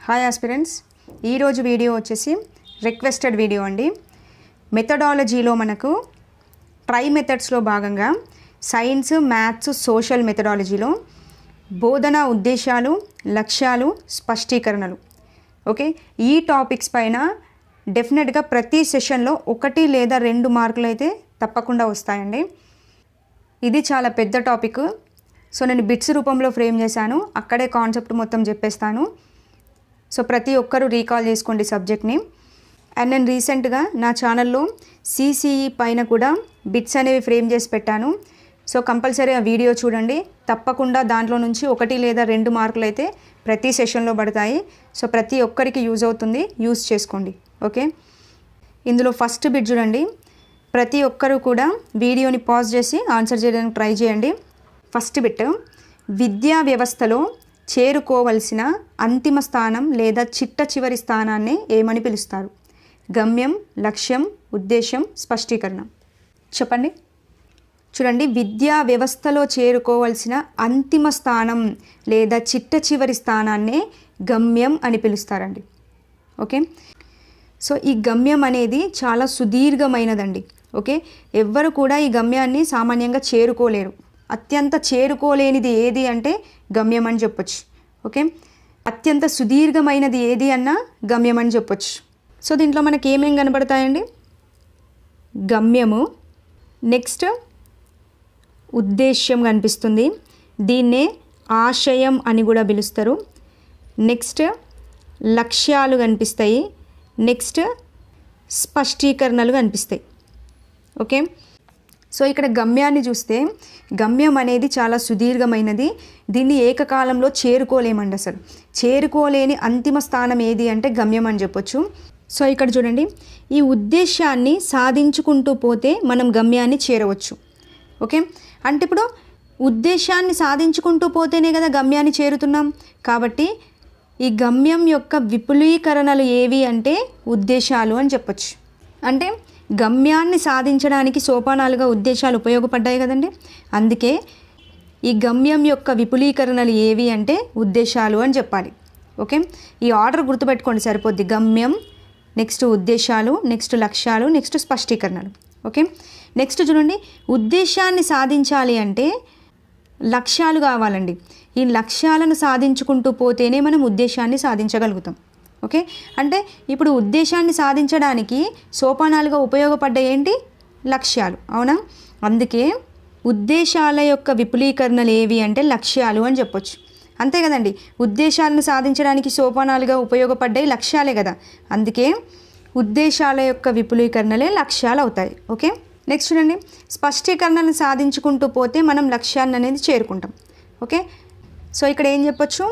Hi aspirants, ఈరోజు video వచ్చేసి requested video అండి. మెథడాలజీలో మనకు ట్రై మెథడ్స్లో భాగంగా సైన్స్, మ్యాథ్స్, సోషల్ మెథడాలజీలో బోధనా ఉద్దేశాలు, లక్ష్యాలు, స్పష్టీకరణలు, ఓకే, ఈ టాపిక్స్ పైన డెఫినెట్గా ప్రతి సెషన్లో 1 లేదా 2 మార్కులు అయితే తప్పకుండా వస్తాయండి. ఇది చాలా పెద్ద టాపిక్. సో నేను బిట్స్ రూపంలో ఫ్రేమ్ చేశాను, అక్కడే కాన్సెప్ట్ మొత్తం చెప్పేస్తాను. సో ప్రతి ఒక్కరూ రీకాల్ చేసుకోండి సబ్జెక్ట్ని. అండ్ నేను రీసెంట్గా నా ఛానల్లో సిసిఈ పైన కూడా బిట్స్ అనేవి ఫ్రేమ్ చేసి పెట్టాను. సో కంపల్సరీ ఆ వీడియో చూడండి, తప్పకుండా దాంట్లో నుంచి 1 లేదా 2 మార్కులు అయితే ప్రతి సెషన్లో పడతాయి. సో ప్రతి ఒక్కరికి యూజ్ అవుతుంది, యూజ్ చేసుకోండి. ఓకే, ఇందులో ఫస్ట్ బిట్ చూడండి. ప్రతి ఒక్కరూ కూడా వీడియోని పాజ్ చేసి ఆన్సర్ చేయడానికి ట్రై చేయండి. ఫస్ట్ బిట్, విద్యా వ్యవస్థలో చేరుకోవలసిన అంతిమ స్థానం లేదా చిట్ట చివరి స్థానాన్ని ఏమని పిలుస్తారు? గమ్యం, లక్ష్యం, ఉద్దేశం, స్పష్టీకరణ. చెప్పండి. చూడండి, విద్యా వ్యవస్థలో చేరుకోవలసిన అంతిమ స్థానం లేదా చిట్ట చివరి స్థానాన్నే గమ్యం అని పిలుస్తారండి. ఓకే, సో ఈ గమ్యం అనేది చాలా సుదీర్ఘమైనదండి. ఓకే, ఎవ్వరు కూడా ఈ గమ్యాన్ని సామాన్యంగా చేరుకోలేరు. అత్యంత చేరుకోలేనిది ఏది అంటే గమ్యం అని చెప్పొచ్చు. ఓకే, అత్యంత సుదీర్ఘమైనది ఏది అన్నా గమ్యం అని చెప్పొచ్చు. సో దీంట్లో మనకి ఏమేం కనబడతాయండి? గమ్యము, నెక్స్ట్ ఉద్దేశ్యం కనిపిస్తుంది, దీన్నే ఆశయం అని కూడా పిలుస్తారు. నెక్స్ట్ లక్ష్యాలు కనిపిస్తాయి, నెక్స్ట్ స్పష్టీకరణలు కనిపిస్తాయి. ఓకే, సో ఇక్కడ గమ్యాన్ని చూస్తే గమ్యం అనేది చాలా సుదీర్ఘమైనది. దీన్ని ఏకకాలంలో చేరుకోలేమండి. అసలు చేరుకోలేని అంతిమ స్థానం ఏది అంటే గమ్యం అని చెప్పొచ్చు. సో ఇక్కడ చూడండి, ఈ ఉద్దేశాన్ని సాధించుకుంటూ పోతే మనం గమ్యాన్ని చేరవచ్చు. ఓకే, అంటే ఇప్పుడు ఉద్దేశాన్ని సాధించుకుంటూ పోతేనే కదా గమ్యాన్ని చేరుతున్నాం. కాబట్టి ఈ గమ్యం యొక్క విపులీకరణలు ఏవి అంటే ఉద్దేశాలు అని చెప్పొచ్చు. అంటే గమ్యాన్ని సాధించడానికి సోపానాలుగా ఉద్దేశాలు ఉపయోగపడ్డాయి కదండి. అందుకే ఈ గమ్యం యొక్క విపులీకరణలు ఏవి అంటే ఉద్దేశాలు అని చెప్పాలి. ఓకే, ఈ ఆర్డర్ గుర్తుపెట్టుకోండి సరిపోద్ది. గమ్యం, నెక్స్ట్ ఉద్దేశాలు, నెక్స్ట్ లక్ష్యాలు, నెక్స్ట్ స్పష్టీకరణలు. ఓకే, నెక్స్ట్ చూడండి, ఉద్దేశాన్ని సాధించాలి అంటే లక్ష్యాలు కావాలండి. ఈ లక్ష్యాలను సాధించుకుంటూ పోతేనే మనం ఉద్దేశాన్ని సాధించగలుగుతాం. ఓకే, అంటే ఇప్పుడు ఉద్దేశాన్ని సాధించడానికి సోపానాలుగా ఉపయోగపడ్డ ఏంటి? లక్ష్యాలు, అవునా? అందుకే ఉద్దేశాల యొక్క విపులీకరణలు ఏవి అంటే లక్ష్యాలు అని చెప్పొచ్చు. అంతే కదండి, ఉద్దేశాలను సాధించడానికి సోపానాలుగా ఉపయోగపడ్డాయి లక్ష్యాలే కదా. అందుకే ఉద్దేశాల యొక్క విపులీకరణలే లక్ష్యాలు అవుతాయి. ఓకే, నెక్స్ట్ చూడండి, స్పష్టీకరణలను సాధించుకుంటూ పోతే మనం లక్ష్యాన్ని అనేది చేరుకుంటాం. ఓకే, సో ఇక్కడ ఏం చెప్పొచ్చు?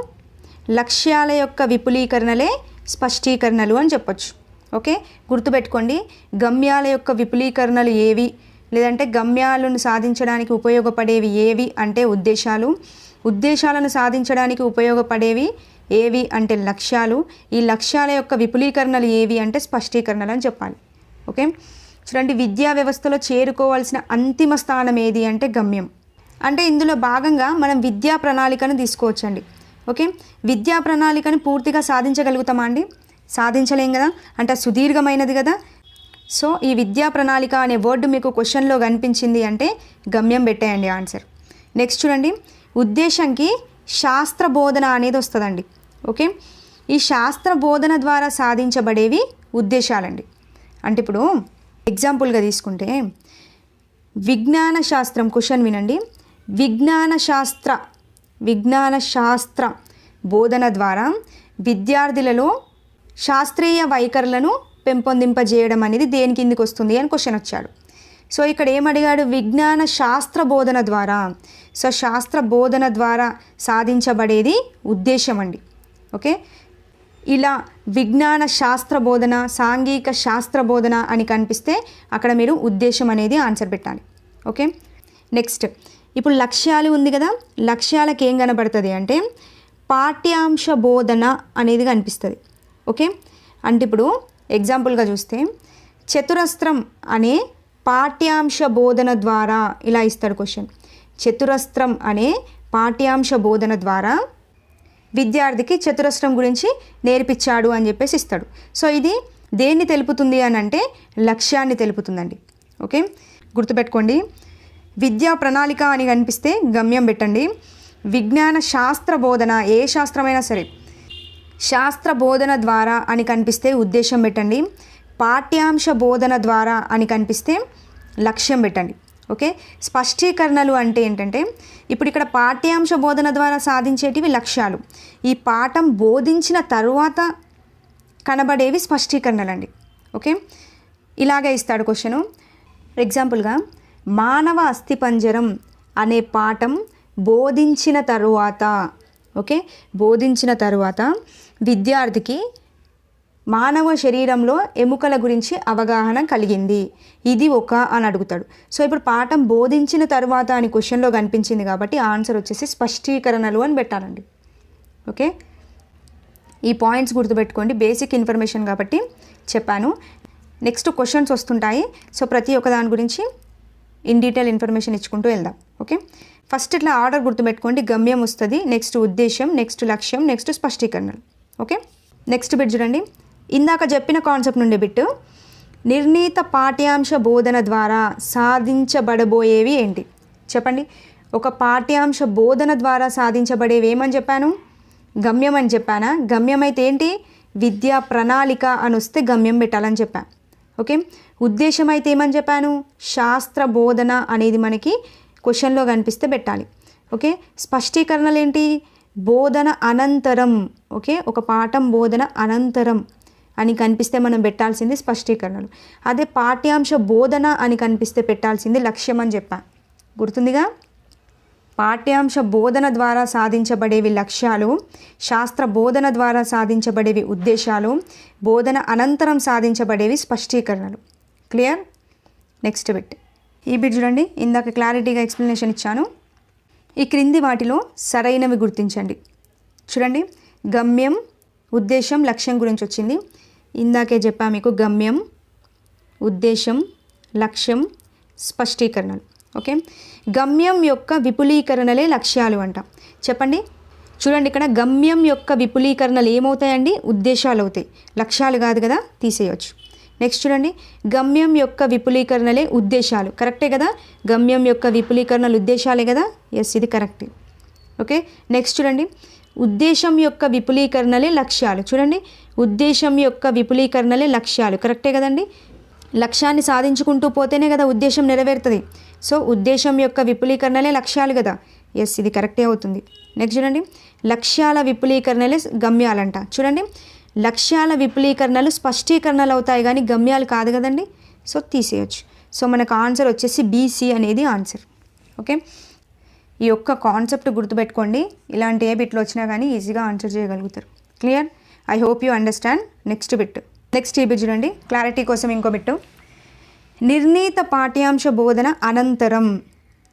లక్ష్యాల యొక్క విపులీకరణలే స్పష్టీకరణలు అని చెప్పొచ్చు. ఓకే, గుర్తుపెట్టుకోండి, గమ్యాల యొక్క విపులీకరణలు ఏవి లేదంటే గమ్యాలను సాధించడానికి ఉపయోగపడేవి ఏవి అంటే ఉద్దేశాలు, ఉద్దేశాలను సాధించడానికి ఉపయోగపడేవి ఏవి అంటే లక్ష్యాలు, ఈ లక్ష్యాల యొక్క విపులీకరణలు ఏవి అంటే స్పష్టీకరణలు అని చెప్పాలి. ఓకే, చూడండి, విద్యా వ్యవస్థలో చేరుకోవాల్సిన అంతిమ స్థానం ఏది అంటే గమ్యం. అంటే ఇందులో భాగంగా మనం విద్యా ప్రణాళికను తీసుకోవచ్చండి. ఓకే, విద్యా ప్రణాళికను పూర్తిగా సాధించగలుగుతామా అండి? సాధించలేం కదా, అంటే సుదీర్ఘమైనది కదా. సో ఈ విద్యా ప్రణాళిక అనే వర్డ్ మీకు క్వశ్చన్లో కనిపించింది అంటే గమ్యం పెట్టేయండి ఆన్సర్. నెక్స్ట్ చూడండి, ఉద్దేశంకి శాస్త్ర బోధన అనేది వస్తుందండి. ఓకే, ఈ శాస్త్ర బోధన ద్వారా సాధించబడేవి ఉద్దేశాలండి. అంటే ఇప్పుడు ఎగ్జాంపుల్గా తీసుకుంటే విజ్ఞాన శాస్త్రం క్వశ్చన్ వినండి. విజ్ఞాన శాస్త్ర బోధన ద్వారా విద్యార్థులలో శాస్త్రీయ వైఖరులను పెంపొందింపజేయడం అనేది దేని కిందికి వస్తుంది అని క్వశ్చన్ వచ్చాడు. సో ఇక్కడ ఏమడిగాడు? విజ్ఞాన శాస్త్ర బోధన ద్వారా. సో శాస్త్ర బోధన ద్వారా సాధించబడేది ఉద్దేశం అండి. ఓకే, ఇలా విజ్ఞాన శాస్త్ర బోధన, సాంఘిక శాస్త్ర బోధన అని కనిపిస్తే అక్కడ మీరు ఉద్దేశం అనేది ఆన్సర్ పెట్టాలి. ఓకే, నెక్స్ట్ ఇప్పుడు లక్ష్యాలు ఉంది కదా, లక్ష్యాలకు ఏం కనబడుతుంది అంటే పాఠ్యాంశ బోధన అనేది కనిపిస్తుంది. ఓకే, అంటే ఇప్పుడు ఎగ్జాంపుల్గా చూస్తే చతురస్రం అనే పాఠ్యాంశ బోధన ద్వారా ఇలా ఇస్తాడు క్వశ్చన్. చతురస్రం అనే పాఠ్యాంశ బోధన ద్వారా విద్యార్థికి చతురస్రం గురించి నేర్పించాడు అని చెప్పేసి ఇస్తాడు. సో ఇది దేన్ని తెలుపుతుంది అని అంటే లక్ష్యాన్ని తెలుపుతుందండి. ఓకే, గుర్తుపెట్టుకోండి. విద్యా ప్రణాళిక అని కనిపిస్తే గమ్యం పెట్టండి. విజ్ఞాన శాస్త్ర బోధన, ఏ శాస్త్రమైనా సరే శాస్త్ర బోధన ద్వారా అని కనిపిస్తే ఉద్దేశం పెట్టండి. పాఠ్యాంశ బోధన ద్వారా అని కనిపిస్తే లక్ష్యం పెట్టండి. ఓకే, స్పష్టీకరణలు అంటే ఏంటంటే ఇప్పుడు ఇక్కడ పాఠ్యాంశ బోధన ద్వారా సాధించేటివి లక్ష్యాలు, ఈ పాఠం బోధించిన తరువాత కనబడేవి స్పష్టీకరణలు అండి. ఓకే, ఇలాగే ఇస్తాడు క్వశ్చను. ఎగ్జాంపుల్గా మానవ అస్థిపంజరం అనే పాఠం బోధించిన తరువాత, ఓకే, బోధించిన తరువాత విద్యార్థికి మానవ శరీరంలో ఎముకల గురించి అవగాహన కలిగింది, ఇది ఒక అని అడుగుతాడు. సో ఇప్పుడు పాఠం బోధించిన తరువాత అని క్వశ్చన్లో కనిపించింది కాబట్టి ఆన్సర్ వచ్చేసి స్పష్టీకరణలు అని పెట్టాలండి. ఓకే, ఈ పాయింట్స్ గుర్తుపెట్టుకోండి, బేసిక్ ఇన్ఫర్మేషన్ కాబట్టి చెప్పాను. నెక్స్ట్ క్వశ్చన్స్ వస్తుంటాయి. సో ప్రతి ఒక్క దాని గురించి ఇన్ డీటెయిల్ ఇన్ఫర్మేషన్ ఇచ్చుకుంటూ వెళ్దాం. ఓకే, ఫస్ట్ ఇట్లా ఆర్డర్ గుర్తుపెట్టుకోండి. గమ్యం వస్తుంది, నెక్స్ట్ ఉద్దేశం, నెక్స్ట్ లక్ష్యం, నెక్స్ట్ స్పష్టీకరణలు. ఓకే, నెక్స్ట్ బిట్ చూడండి. ఇందాక చెప్పిన కాన్సెప్ట్ నుండి బిట్, నిర్ణీత పాఠ్యాంశ బోధన ద్వారా సాధించబడబోయేవి ఏంటి చెప్పండి. ఒక పాఠ్యాంశ బోధన ద్వారా సాధించబడేవి ఏమని చెప్పాను? గమ్యం అని చెప్పానా? గమ్యం అయితే ఏంటి? విద్యా ప్రణాళిక అని వస్తే గమ్యం పెట్టాలని చెప్పాను. ఓకే, ఉద్దేశం అయితే ఏమని చెప్పాను? శాస్త్ర బోధన అనేది మనకి క్వశ్చన్లో కనిపిస్తే పెట్టాలి. ఓకే, స్పష్టీకరణలు ఏంటి? బోధన అనంతరం. ఓకే, ఒక పాఠం బోధన అనంతరం అని కనిపిస్తే మనం పెట్టాల్సింది స్పష్టీకరణలు. అదే పాఠ్యాంశ బోధన అని కనిపిస్తే పెట్టాల్సింది లక్ష్యం అని చెప్పాను, గుర్తుందిగా. పాఠ్యాంశ బోధన ద్వారా సాధించబడేవి లక్ష్యాలు, శాస్త్ర బోధన ద్వారా సాధించబడేవి ఉద్దేశాలు, బోధన అనంతరం సాధించబడేవి స్పష్టీకరణలు. క్లియర్? Next bit. ఈ బిట్ చూడండి, ఇందాక క్లారిటీగా ఎక్స్ప్లెనేషన్ ఇచ్చాను. ఈ క్రింది వాటిలో సరైనవి గుర్తించండి. చూడండి, గమ్యం, ఉద్దేశం, లక్ష్యం గురించి వచ్చింది. ఇందాకే చెప్పా మీకు, గమ్యం, ఉద్దేశం, లక్ష్యం, స్పష్టీకరణలు. ఓకే, గమ్యం యొక్క విపులీకరణలే లక్ష్యాలు అంట. చెప్పండి, చూడండి ఇక్కడ గమ్యం యొక్క విపులీకరణలు ఏమవుతాయండి? ఉద్దేశాలు అవుతాయి, లక్ష్యాలు కాదు కదా, తీసేయచ్చు. నెక్స్ట్ చూడండి, గమ్యం యొక్క విపులీకరణలే ఉద్దేశాలు, కరెక్టే కదా. గమ్యం యొక్క విపులీకరణలు ఉద్దేశాలే కదా. ఎస్, ఇది కరెక్టే. ఓకే, నెక్స్ట్ చూడండి, ఉద్దేశం యొక్క విపులీకరణలే లక్ష్యాలు. చూడండి, ఉద్దేశం యొక్క విపులీకరణలే లక్ష్యాలు, కరెక్టే కదండి. లక్ష్యాన్ని సాధించుకుంటూ పోతేనే కదా ఉద్దేశం నెరవేరుతుంది. సో ఉద్దేశం యొక్క విపులీకరణలే లక్ష్యాలు కదా. ఎస్, ఇది కరెక్టే అవుతుంది. నెక్స్ట్ చూడండి, లక్ష్యాల విపులీకరణలే గమ్యాలంట. చూడండి, లక్ష్యాల విపులీకరణలు స్పష్టీకరణలు అవుతాయి కానీ గమ్యాలు కాదు కదండి. సో తీసేయచ్చు. సో మనకు ఆన్సర్ వచ్చేసి బీసీ అనేది ఆన్సర్. ఓకే, ఈ ఒక్క కాన్సెప్ట్ గుర్తుపెట్టుకోండి, ఇలాంటి ఏ బిట్లు వచ్చినా కానీ ఈజీగా ఆన్సర్ చేయగలుగుతారు. Clear? I hope you understand. Next bit. Next ఈ బిట్ చూడండి, క్లారిటీ కోసం ఇంకో బిట్టు. నిర్ణీత పాఠ్యాంశ బోధన అనంతరం,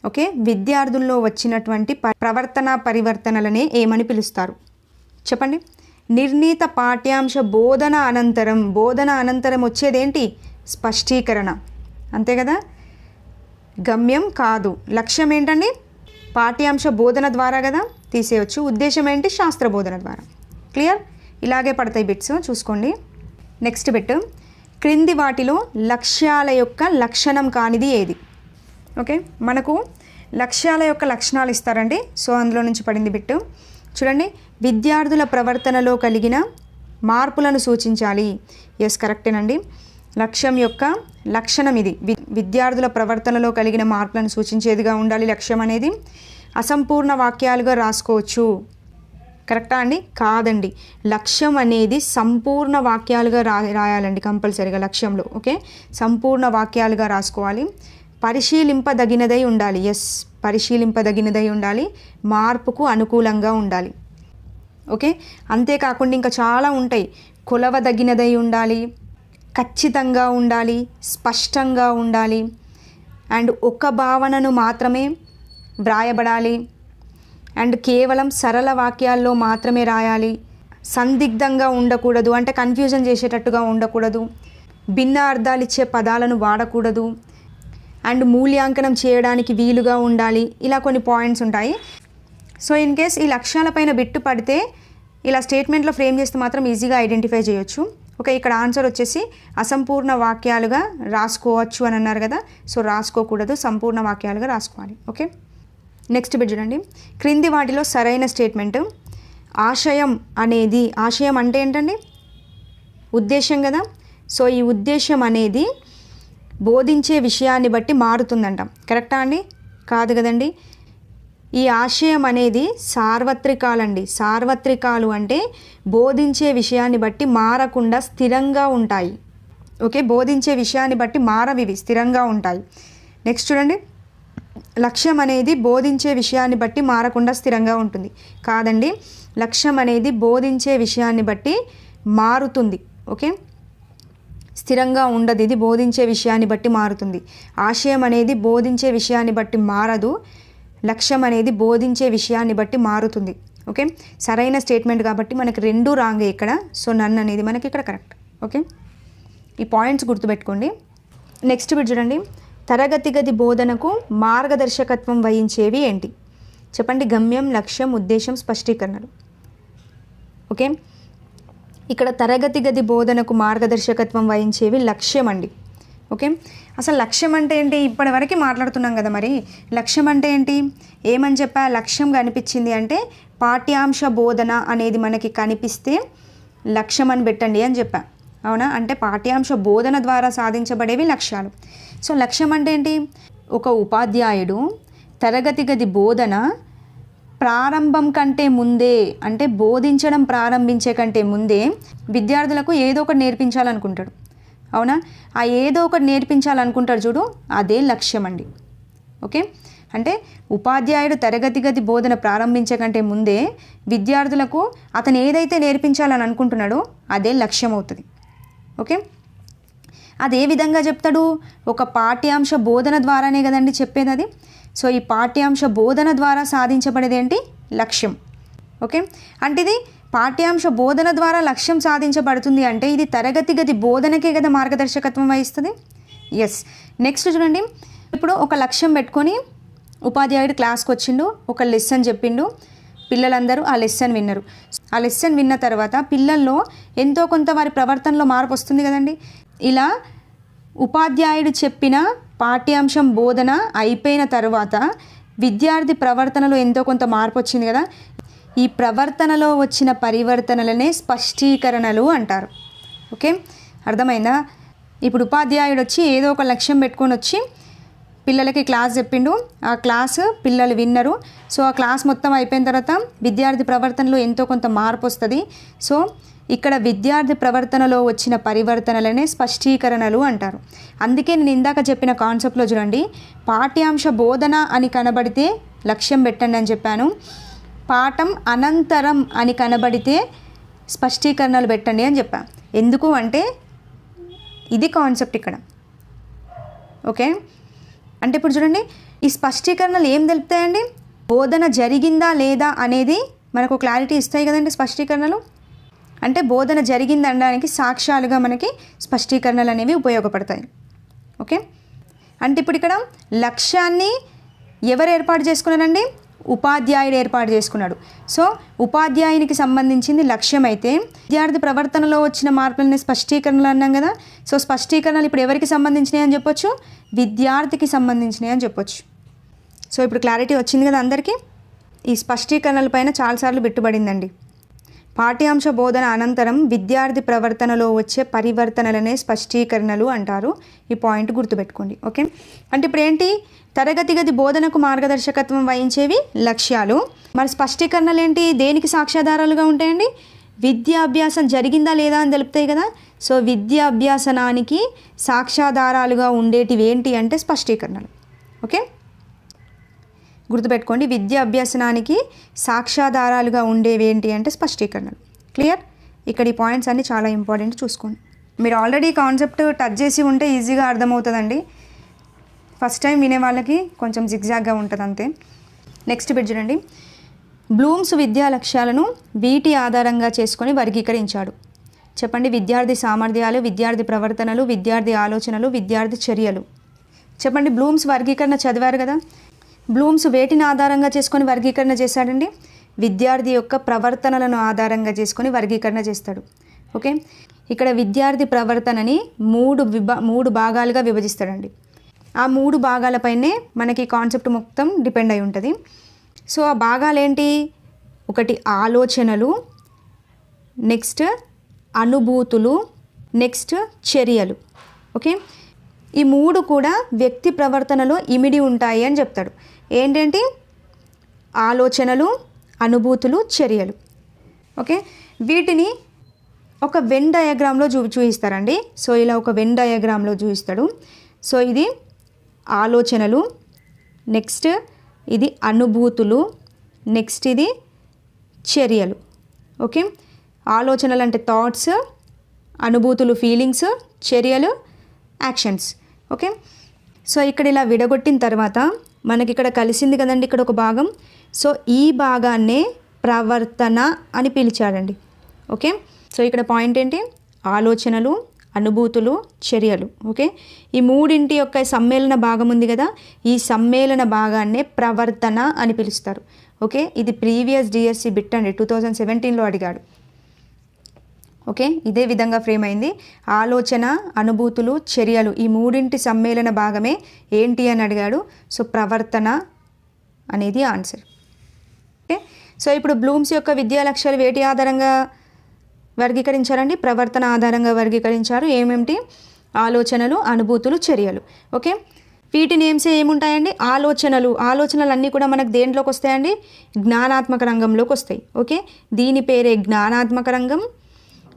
ఓకే, విద్యార్థుల్లో వచ్చినటువంటి ప్రవర్తన పరివర్తనలనే ఏమని పిలుస్తారు చెప్పండి. నిర్ణీత పాఠ్యాంశ బోధన అనంతరం, బోధన అనంతరం వచ్చేదేంటి? స్పష్టీకరణ, అంతే కదా. గమ్యం కాదు. లక్ష్యం ఏంటండి? పాఠ్యాంశ బోధన ద్వారా కదా, తీసేయచ్చు. ఉద్దేశం ఏంటి? శాస్త్ర బోధన ద్వారా. క్లియర్? ఇలాగే పడతాయి బిట్స్, చూసుకోండి. నెక్స్ట్ బిట్, క్రింది వాటిలో లక్ష్యాల యొక్క లక్షణం కానిది ఏది? ఓకే, మనకు లక్ష్యాల యొక్క లక్షణాలు ఇస్తారండి. సో అందులో నుంచి పడింది బిట్టు. చూడండి, విద్యార్థుల ప్రవర్తనలో కలిగిన మార్పులను సూచించాలి. ఎస్, కరెక్టేనండి. లక్ష్యం యొక్క లక్షణం ఇది. విద్యార్థుల ప్రవర్తనలో కలిగిన మార్పులను సూచించేదిగా ఉండాలి లక్ష్యం అనేది. అసంపూర్ణ వాక్యాలుగా రాసుకోవచ్చు, కరెక్టా అండి? కాదండి, లక్ష్యం అనేది సంపూర్ణ వాక్యాలుగా రాయాలండి కంపల్సరీగా లక్ష్యంలో. ఓకే, సంపూర్ణ వాక్యాలుగా రాసుకోవాలి. పరిశీలింపదగినదై ఉండాలి. ఎస్, పరిశీలింపదగినదై ఉండాలి. మార్పుకు అనుకూలంగా ఉండాలి. ఓకే, అంతేకాకుండా ఇంకా చాలా ఉంటాయి. కొలవదగినదై ఉండాలి, ఖచ్చితంగా ఉండాలి, స్పష్టంగా ఉండాలి, అండ్ ఒక భావనను మాత్రమే వ్రాయబడాలి, అండ్ కేవలం సరళ వాక్యాల్లో మాత్రమే రాయాలి, సందిగ్ధంగా ఉండకూడదు, అంటే కన్ఫ్యూజన్ చేసేటట్టుగా ఉండకూడదు, భిన్న అర్థాలు ఇచ్చే పదాలను వాడకూడదు, అండ్ మూల్యాంకనం చేయడానికి వీలుగా ఉండాలి. ఇలా కొన్ని పాయింట్స్ ఉంటాయి. సో ఇన్ కేస్ ఈ లక్ష్యాలపైన బిట్టు పడితే ఇలా స్టేట్మెంట్లో ఫ్రేమ్ చేస్తే మాత్రం ఈజీగా ఐడెంటిఫై చేయొచ్చు. ఓకే, ఇక్కడ ఆన్సర్ వచ్చేసి అసంపూర్ణ వాక్యాలుగా రాసుకోవచ్చు అని అన్నారు కదా. సో రాసుకోకూడదు, సంపూర్ణ వాక్యాలుగా రాసుకోవాలి. ఓకే, నెక్స్ట్ బిట్ చూడండి. క్రింది వాటిలో సరైన స్టేట్మెంట్. ఆశయం అనేది, ఆశయం అంటే ఏంటండి? ఉద్దేశం కదా. సో ఈ ఉద్దేశం అనేది బోధించే విషయాన్ని బట్టి మారుతుందంట. కరెక్టా అండి? కాదు కదండి. ఈ ఆశయం అనేది సార్వత్రికాలండి. సార్వత్రికాలు అంటే బోధించే విషయాన్ని బట్టి మారకుండా స్థిరంగా ఉంటాయి. ఓకే, బోధించే విషయాన్ని బట్టి మారవివి, స్థిరంగా ఉంటాయి. నెక్స్ట్ చూడండి. లక్ష్యం అనేది బోధించే విషయాన్ని బట్టి మారకుండా స్థిరంగా ఉంటుంది. కాదండి, లక్ష్యం అనేది బోధించే విషయాన్ని బట్టి మారుతుంది. ఓకే, స్థిరంగా ఉండదు, ఇది బోధించే విషయాన్ని బట్టి మారుతుంది. ఆశయం అనేది బోధించే విషయాన్ని బట్టి మారదు, లక్ష్యం అనేది బోధించే విషయాన్ని బట్టి మారుతుంది. ఓకే, సరైన స్టేట్మెంట్ కాబట్టి మనకి రెండు రాంగే ఇక్కడ. సో నన్ను అనేది మనకి ఇక్కడ కరెక్ట్. ఓకే, ఈ పాయింట్స్ గుర్తుపెట్టుకోండి. నెక్స్ట్ బిట్ చూడండి. తరగతి గది బోధనకు మార్గదర్శకత్వం వహించేవి ఏంటి? చెప్పండి. గమ్యం, లక్ష్యం, ఉద్దేశం, స్పష్టీకరణలు. ఓకే, ఇక్కడ తరగతి గది బోధనకు మార్గదర్శకత్వం వహించేవి లక్ష్యం అండి. ఓకే, అసలు లక్ష్యం అంటే ఏంటి? ఇప్పటివరకు మాట్లాడుతున్నాం కదా. మరి లక్ష్యం అంటే ఏంటి? ఏమని చెప్పా? లక్ష్యం కనిపించింది అంటే పాఠ్యాంశ బోధన అనేది మనకి కనిపిస్తే లక్ష్యం అని పెట్టండి అని చెప్పా. అవునా? అంటే పాఠ్యాంశ బోధన ద్వారా సాధించబడేవి లక్ష్యాలు. సో లక్ష్యం అంటే ఏంటి? ఒక ఉపాధ్యాయుడు తరగతి గది బోధన ప్రారంభం కంటే ముందే, అంటే బోధించడం ప్రారంభించే కంటే ముందే విద్యార్థులకు ఏదో ఒకటి నేర్పించాలనుకుంటాడు. అవునా? ఆ ఏదో ఒకటి నేర్పించాలనుకుంటాడు చూడు, అదే లక్ష్యం అండి. ఓకే, అంటే ఉపాధ్యాయుడు తరగతి గది బోధన ప్రారంభించే కంటే ముందే విద్యార్థులకు అతను ఏదైతే నేర్పించాలని అనుకుంటున్నాడో అదే లక్ష్యం అవుతుంది. ఓకే, అది ఏ విధంగా చెప్తాడు? ఒక పాఠ్యాంశ బోధన ద్వారానే కదండి చెప్పేది అది. సో ఈ పాఠ్యాంశ బోధన ద్వారా సాధించబడేది ఏంటి? లక్ష్యం. ఓకే, అంటే ఇది పాఠ్యాంశ బోధన ద్వారా లక్ష్యం సాధించబడుతుంది అంటే ఇది తరగతి గది బోధనకే కదా మార్గదర్శకత్వం వహిస్తుంది. ఎస్. నెక్స్ట్ చూడండి. ఇప్పుడు ఒక లక్ష్యం పెట్టుకొని ఉపాధ్యాయుడు క్లాస్కి వచ్చిండు, ఒక లెసన్ చెప్పిండు, పిల్లలందరూ ఆ లెసన్ విన్నారు. ఆ లెసన్ విన్న తర్వాత పిల్లల్లో ఎంతో కొంత వారి ప్రవర్తనలో మార్పు వస్తుంది కదండి. ఇలా ఉపాధ్యాయుడు చెప్పిన పాఠ్యాంశం బోధన అయిపోయిన తర్వాత విద్యార్థి ప్రవర్తనలో ఎంతో కొంత మార్పు వచ్చింది కదా. ఈ ప్రవర్తనలో వచ్చిన పరివర్తనలనే స్పష్టీకరణలు అంటారు. ఓకే, అర్థమైందా? ఇప్పుడు ఉపాధ్యాయుడు వచ్చి ఏదో ఒక లక్ష్యం పెట్టుకొని వచ్చి పిల్లలకి క్లాస్ చెప్పిండు, ఆ క్లాసు పిల్లలు విన్నరు. సో ఆ క్లాస్ మొత్తం అయిపోయిన తర్వాత విద్యార్థి ప్రవర్తనలో ఎంతో కొంత మార్పు వస్తుంది. సో ఇక్కడ విద్యార్థి ప్రవర్తనలో వచ్చిన పరివర్తనలనే స్పష్టీకరణలు అంటారు. అందుకే నేను ఇందాక చెప్పిన కాన్సెప్ట్లో చూడండి, పాఠ్యాంశ బోధన అని కనబడితే లక్ష్యం పెట్టండి అని చెప్పాను. పాఠం అనంతరం అని కనబడితే స్పష్టీకరణలు పెట్టండి అని చెప్పాను. ఎందుకు అంటే ఇది కాన్సెప్ట్ ఇక్కడ. ఓకే, అంటే ఇప్పుడు చూడండి, ఈ స్పష్టీకరణలు ఏం తెలుపుతాయండి? బోధన జరిగిందా లేదా అనేది మనకు క్లారిటీ ఇస్తాయి కదండి స్పష్టీకరణలు. అంటే బోధన జరిగింది అనడానికి సాక్ష్యాలుగా మనకి స్పష్టీకరణలు అనేవి ఉపయోగపడతాయి. ఓకే, అంటే ఇప్పుడు ఇక్కడ లక్ష్యాన్ని ఎవరు ఏర్పాటు చేసుకున్నారండి? ఉపాధ్యాయుడు ఏర్పాటు చేసుకున్నాడు. సో ఉపాధ్యాయునికి సంబంధించింది లక్ష్యం అయితే విద్యార్థి ప్రవర్తనలో వచ్చిన మార్పులని స్పష్టీకరణలు అన్నాం కదా. సో స్పష్టీకరణలు ఇప్పుడు ఎవరికి సంబంధించినవి అని చెప్పొచ్చు? విద్యార్థికి సంబంధించినవి అని చెప్పొచ్చు. సో ఇప్పుడు క్లారిటీ వచ్చింది కదా అందరికీ. ఈ స్పష్టీకరణల పైన చాలాసార్లు బిట్టుబడిందండి. పాఠ్యాంశ బోధన అనంతరం విద్యార్థి ప్రవర్తనలో వచ్చే పరివర్తనలనే స్పష్టీకరణలు అంటారు. ఈ పాయింట్ గుర్తుపెట్టుకోండి. ఓకే, అంటే ఇప్పుడు ఏంటి? తరగతి గది బోధనకు మార్గదర్శకత్వం వహించేవి లక్ష్యాలు. మరి స్పష్టీకరణలు ఏంటి? దేనికి సాక్ష్యాధారాలుగా ఉంటాయండి? విద్యాభ్యాసం జరిగిందా లేదా అని తెలుపుతాయి కదా. సో విద్యాభ్యాసనానికి సాక్ష్యాధారాలుగా ఉండేటివి ఏంటి అంటే స్పష్టీకరణలు. ఓకే, గుర్తుపెట్టుకోండి, విద్యా అభ్యసనానికి సాక్ష్యాధారాలుగా ఉండేవి ఏంటి అంటే స్పష్టీకరణలు. క్లియర్? ఇక్కడ ఈ పాయింట్స్ అన్నీ చాలా ఇంపార్టెంట్, చూసుకోండి. మీరు ఆల్రెడీ కాన్సెప్ట్ టచ్ చేసి ఉంటే ఈజీగా అర్థమవుతుందండి. ఫస్ట్ టైం వినే వాళ్ళకి కొంచెం జిగ్జాగ్గా ఉంటుంది అంతే. నెక్స్ట్ బిట్ చూడండి. బ్లూమ్స్ విద్యా లక్ష్యాలను వీటి ఆధారంగా చేసుకొని వర్గీకరించాడు. చెప్పండి. విద్యార్థి సామర్థ్యాలు, విద్యార్థి ప్రవర్తనలు, విద్యార్థి ఆలోచనలు, విద్యార్థి చర్యలు. చెప్పండి. బ్లూమ్స్ వర్గీకరణ చదివారు కదా. బ్లూమ్స్ వేటిని ఆధారంగా చేసుకొని వర్గీకరణ చేశాడండి? విద్యార్థి యొక్క ప్రవర్తనలను ఆధారంగా చేసుకొని వర్గీకరణ చేస్తాడు. ఓకే, ఇక్కడ విద్యార్థి ప్రవర్తనని మూడు భాగాలుగా విభజిస్తాడండి. ఆ 3 భాగాలపైనే మనకి కాన్సెప్ట్ మొత్తం డిపెండ్ అయి ఉంటుంది. సో ఆ భాగాలు ఏంటి? ఒకటి ఆలోచనలు, నెక్స్ట్ అనుభూతులు, నెక్స్ట్ చర్యలు. ఓకే, ఈ 3 కూడా వ్యక్తి ప్రవర్తనలో ఇమిడి ఉంటాయి అని చెప్తాడు. ఏంటంటే ఆలోచనలు, అనుభూతులు, చర్యలు. ఓకే, వీటిని ఒక వెన్ డయాగ్రామ్లో చూపిస్తారండి. సో ఇలా ఒక వెన్ డయాగ్రామ్లో చూపిస్తాడు. సో ఇది ఆలోచనలు, నెక్స్ట్ ఇది అనుభూతులు, నెక్స్ట్ ఇది చర్యలు. ఓకే, ఆలోచనలు అంటే థాట్స్, అనుభూతులు ఫీలింగ్స్, చర్యలు యాక్షన్స్. ఓకే, సో ఇక్కడ ఇలా విడగొట్టిన తర్వాత మనకి ఇక్కడ కలిసింది కదండి ఇక్కడ ఒక భాగం. సో ఈ భాగాన్నే ప్రవర్తన అని పిలిచాడండి. ఓకే, సో ఇక్కడ పాయింట్ ఏంటి? ఆలోచనలు, అనుభూతులు, చర్యలు. ఓకే, ఈ 3 యొక్క సమ్మేళన భాగం ఉంది కదా, ఈ సమ్మేళన భాగాన్నే ప్రవర్తన అని పిలుస్తారు. ఓకే, ఇది ప్రీవియస్ డిఎస్సి బిట్ అండి, 2017లో అడిగాడు. ఓకే, ఇదే విధంగా ఫ్రేమ్ అయింది. ఆలోచన, అనుభూతులు, చర్యలు ఈ 3 సమ్మేళన భాగమే ఏంటి అని అడిగాడు. సో ప్రవర్తన అనేది ఆన్సర్. ఓకే, సో ఇప్పుడు బ్లూమ్స్ యొక్క విద్యా లక్ష్యాలు వేటి ఆధారంగా వర్గీకరించారండి? ప్రవర్తన ఆధారంగా వర్గీకరించారు. ఏమేమిటి? ఆలోచనలు, అనుభూతులు, చర్యలు. ఓకే, వీటి నేమ్స్ ఏముంటాయండి? ఆలోచనలు అన్నీ కూడా మనకు దేంట్లోకి వస్తాయండి? జ్ఞానాత్మక రంగంలోకి వస్తాయి. ఓకే, దీని పేరే జ్ఞానాత్మక రంగం.